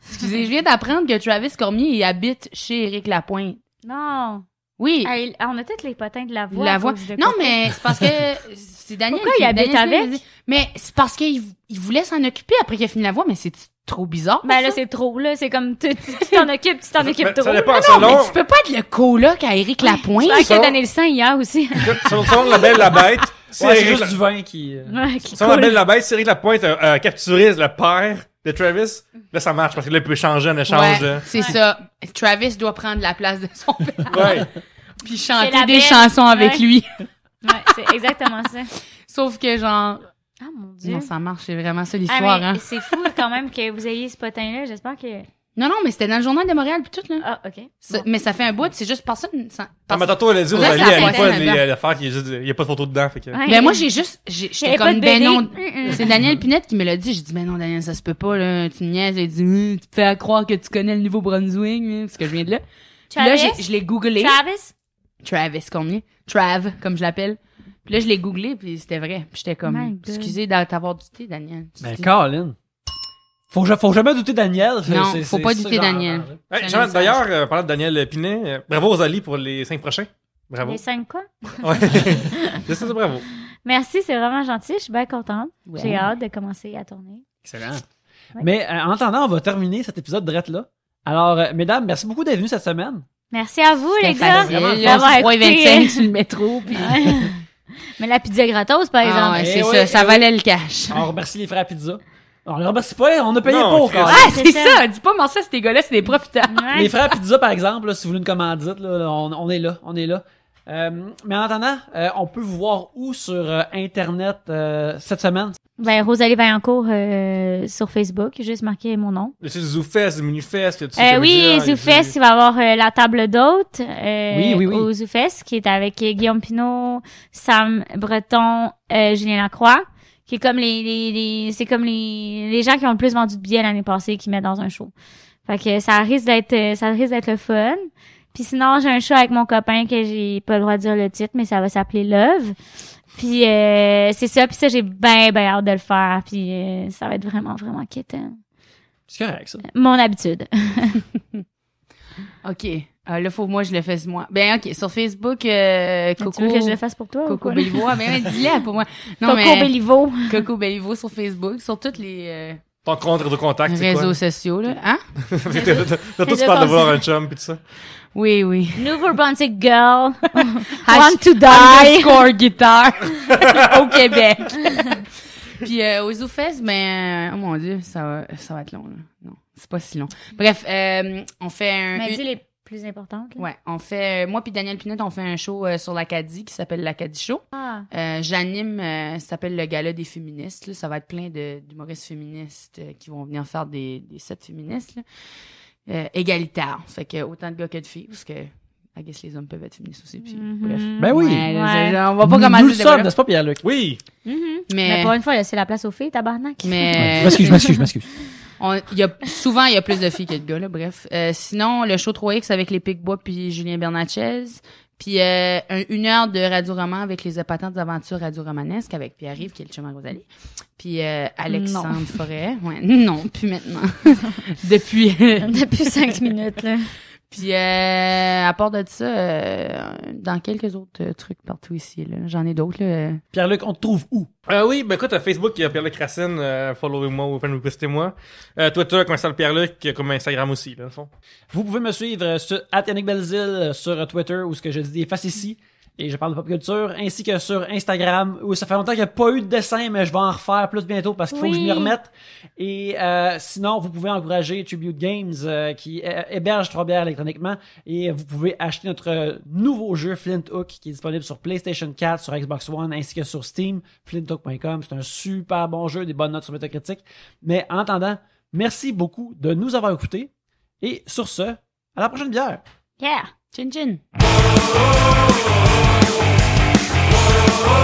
S3: Excusez, je viens d'apprendre que Travis Cormier, il habite chez Éric Lapointe.
S4: Non.
S3: Oui.
S4: Hey, on a tous les potins de la voix.
S3: La
S4: à
S3: voix.
S4: cause de
S3: Non,
S4: Coco.
S3: mais c'est parce que c'est Daniel.
S4: Pourquoi il habite
S3: Daniel Smith
S4: avec?
S3: m'a dit. Mais c'est parce qu'il voulait s'en occuper après qu'il a fini la voix, mais c'est trop bizarre.
S4: Ben là,
S3: ça?
S4: c'est trop, là. C'est comme, tu t'en occupes, tu t'en occupes
S2: Ben,
S4: trop.
S2: ça dépend,
S3: Non,
S2: selon,
S3: mais tu peux pas être le coloc à Éric Lapointe.
S4: Je crois qu'il a
S2: Ça-
S4: donné le sein hier aussi.
S2: selon La Belle et la Bête,
S1: Ouais, c'est juste du vin qui...
S4: Ouais, qui
S2: Ça, on
S4: coule.
S2: appelle la bête, c'est Eric Lapointe a capturé le père de Travis. Là, ça marche, parce que là, il peut changer en échange de...
S3: Ouais, c'est ça. Travis doit prendre la place de son père.
S2: Ouais.
S3: Puis
S4: C'est
S3: chanter
S4: la
S3: des
S4: belle.
S3: chansons avec
S4: Ouais.
S3: lui.
S4: Ouais, c'est exactement ça.
S3: Sauf que genre...
S4: Ah, mon Dieu.
S3: Non, ça marche, c'est vraiment ça
S4: Ah,
S3: l'histoire,
S4: mais
S3: hein.
S4: c'est fou quand même que vous ayez ce potin-là. J'espère que...
S3: Non, mais c'était dans le journal de Montréal puis tout, là.
S4: Ah, OK.
S3: Ça-
S4: Bon.
S3: Mais ça fait un bout, c'est juste personne...
S2: Ah, mais tantôt, elle a dit,
S3: Là,
S2: Rosalie,
S3: ça
S2: elle lit
S3: fait
S2: pas
S3: dedans.
S2: l'affaire qui est juste, il y a pas de photo dedans, fait que...
S4: Ouais.
S3: Ben moi, j'étais
S4: J'avais pas
S3: comme,
S4: de
S3: ben
S4: BD.
S3: non... C'est Daniel Pinette qui me l'a dit. J'ai dit, ben non, Daniel, ça se peut pas, là. Tu me niaises. Il dit, tu te fais croire que tu connais le Nouveau-Brunswick, là, parce que je viens de là. Puis là,
S4: Travis?
S3: je l'ai googlé.
S4: Travis?
S3: Travis, combien? Trav, comme je l'appelle. Puis là, je l'ai googlé, puis c'était vrai. Puis j'étais
S4: My
S3: comme,
S4: God.
S3: excusez d'avoir douté, Daniel.
S1: Ben,
S3: Excusez.
S1: Colin. Faut jamais douter Daniel.
S3: Non, faut pas
S1: c'est
S3: douter
S1: ça,
S3: Daniel.
S1: genre,
S2: Ouais,
S3: C'est un
S2: Jean,
S3: message.
S2: d'ailleurs, parlant de Daniel Pinet, bravo Rosalie pour les 5 prochains. Bravo.
S4: Les 5 quoi?
S2: Ouais. C'est ça, bravo.
S4: Merci, c'est vraiment gentil. Je suis bien contente.
S3: Ouais.
S4: J'ai hâte de commencer à tourner.
S1: Excellent.
S4: Ouais.
S1: Mais en attendant, on va terminer cet épisode drette là. Alors, mesdames, merci beaucoup d'être venues cette semaine.
S4: Merci à vous, les
S3: C'était
S4: gars.
S3: facile,
S1: Vraiment,
S3: là,
S4: d'avoir
S3: c'est 3,25
S4: écouté.
S3: sur le métro, puis...
S4: Ouais. Mais la pizza gratos, par
S3: Ah
S4: exemple.
S3: ouais,
S1: Eh
S3: c'est
S1: ouais,
S3: ça
S1: eh
S3: valait le cash.
S1: On remercie les frères Pizza. On les remercie pas, on a payé
S2: Non,
S1: pas au
S2: Chris.
S1: corps.
S3: Ah,
S4: c'est
S3: c'est
S4: ça.
S3: ça! Dis pas merci à ces gars-là, c'est des profiteurs.
S4: Ouais.
S1: Les frères Pizza, par exemple, là, si vous voulez une commandite, là, on est là, on est là. Mais en attendant, on peut vous voir où sur Internet cette semaine?
S4: Ben, Rosalie Vaillancourt sur Facebook. J'ai juste marqué mon nom.
S2: Le site ZooFest, Minifest, que tu
S4: Oui, ZooFest, il va y avoir la table d'hôtes
S1: Oui.
S4: au ZooFest, qui est avec Guillaume Pinault, Sam Breton, Julien Lacroix, qui est comme c'est comme les gens qui ont le plus vendu de billets l'année passée qui mettent dans un show. Fait que ça risque d'être le fun. Puis sinon, j'ai un show avec mon copain que j'ai pas le droit de dire le titre, mais ça va s'appeler Love. Puis c'est ça, puis ça j'ai bien hâte de le faire, puis ça va être vraiment vraiment quétaine.
S1: C'est correct, ça.
S4: Mon habitude.
S3: OK. Là, faut que moi, je le fasse moi. Ben, OK. Sur Facebook,
S4: Tu veux que je le fasse pour toi ou
S3: Coco
S4: quoi?
S3: Belliveau. Ah, ben, dis-le pour moi. Non,
S4: Coco
S3: mais...
S4: Belliveau.
S3: Coco Belliveau sur Facebook, sur tous les
S2: Ton compte réseau contact, c'est
S3: réseaux
S2: quoi?
S3: sociaux, là. Hein?
S2: T'as tout parles de voir un chum pis tout ça.
S3: Oui, oui.
S4: Nouveau-Brunswick girl. Want to die.
S3: Underscore guitare au Québec. Puis au ZooFest, ben, oh mon Dieu, ça va être long, là. Non, c'est pas si long. Bref, on fait un...
S4: Mais dis les plus importantes. là.
S3: Ouais, on fait... moi puis Daniel Pinette, on fait un show sur l'Acadie qui s'appelle l'Acadie Show.
S4: Ah.
S3: J'anime, ça s'appelle le Gala des féministes. Là. Ça va être plein d'humoristes féministes qui vont venir faire des sets féministes. Là. Égalitaires. Fait que autant de gars que de filles, parce que I guess les hommes peuvent être féministes aussi. Puis, bref.
S1: Ben oui.
S3: Ouais,
S4: Ouais.
S3: on va pas commencer
S1: Nous
S3: le
S1: le
S3: débat
S1: sommes,
S3: là.
S1: n'est-ce pas, Pierre-Luc?
S2: Oui!
S4: Mais pour une fois, laissez la place aux filles, tabarnak.
S3: Mais
S1: Je m'excuse.
S3: souvent il y a plus de filles que de gars là, bref. Sinon le show 3X avec les Picbois puis Julien Bernatchez, puis 1 heure de radio-roman avec les épatantes aventures radio-romanesques avec Pierre-Yves qui est le chum à Rosalie. Puis Alexandre Forêt. Ouais, non, plus maintenant. Depuis
S4: Depuis 5 minutes, là.
S3: puis à part de ça dans quelques autres trucs partout ici là, j'en ai d'autres là.
S1: Pierre-Luc, on te trouve où?
S2: Oui, ben écoute, Facebook, il y a Pierre-Luc Racine, followez-moi ou faites-nous poster moi. Twitter, comme ça, Pierre-Luc, comme Instagram aussi, là, au fond.
S1: Vous pouvez me suivre sur @YannickBelzile sur Twitter où ce que je dis des faces ici et je parle de pop culture, ainsi que sur Instagram où ça fait longtemps qu'il n'y a pas eu de dessin, mais je vais en refaire plus bientôt parce qu'il faut que je m'y remette. Et sinon, vous pouvez encourager Tribute Games qui héberge 3 bières électroniquement et vous pouvez acheter notre nouveau jeu Flint Hook qui est disponible sur PlayStation 4, sur Xbox One ainsi que sur Steam, flinthook.com. C'est un super bon jeu, des bonnes notes sur Metacritic. Mais en attendant, merci beaucoup de nous avoir écoutés et sur ce, à la prochaine bière!
S4: Yeah.
S3: Chin chin.
S5: Oh,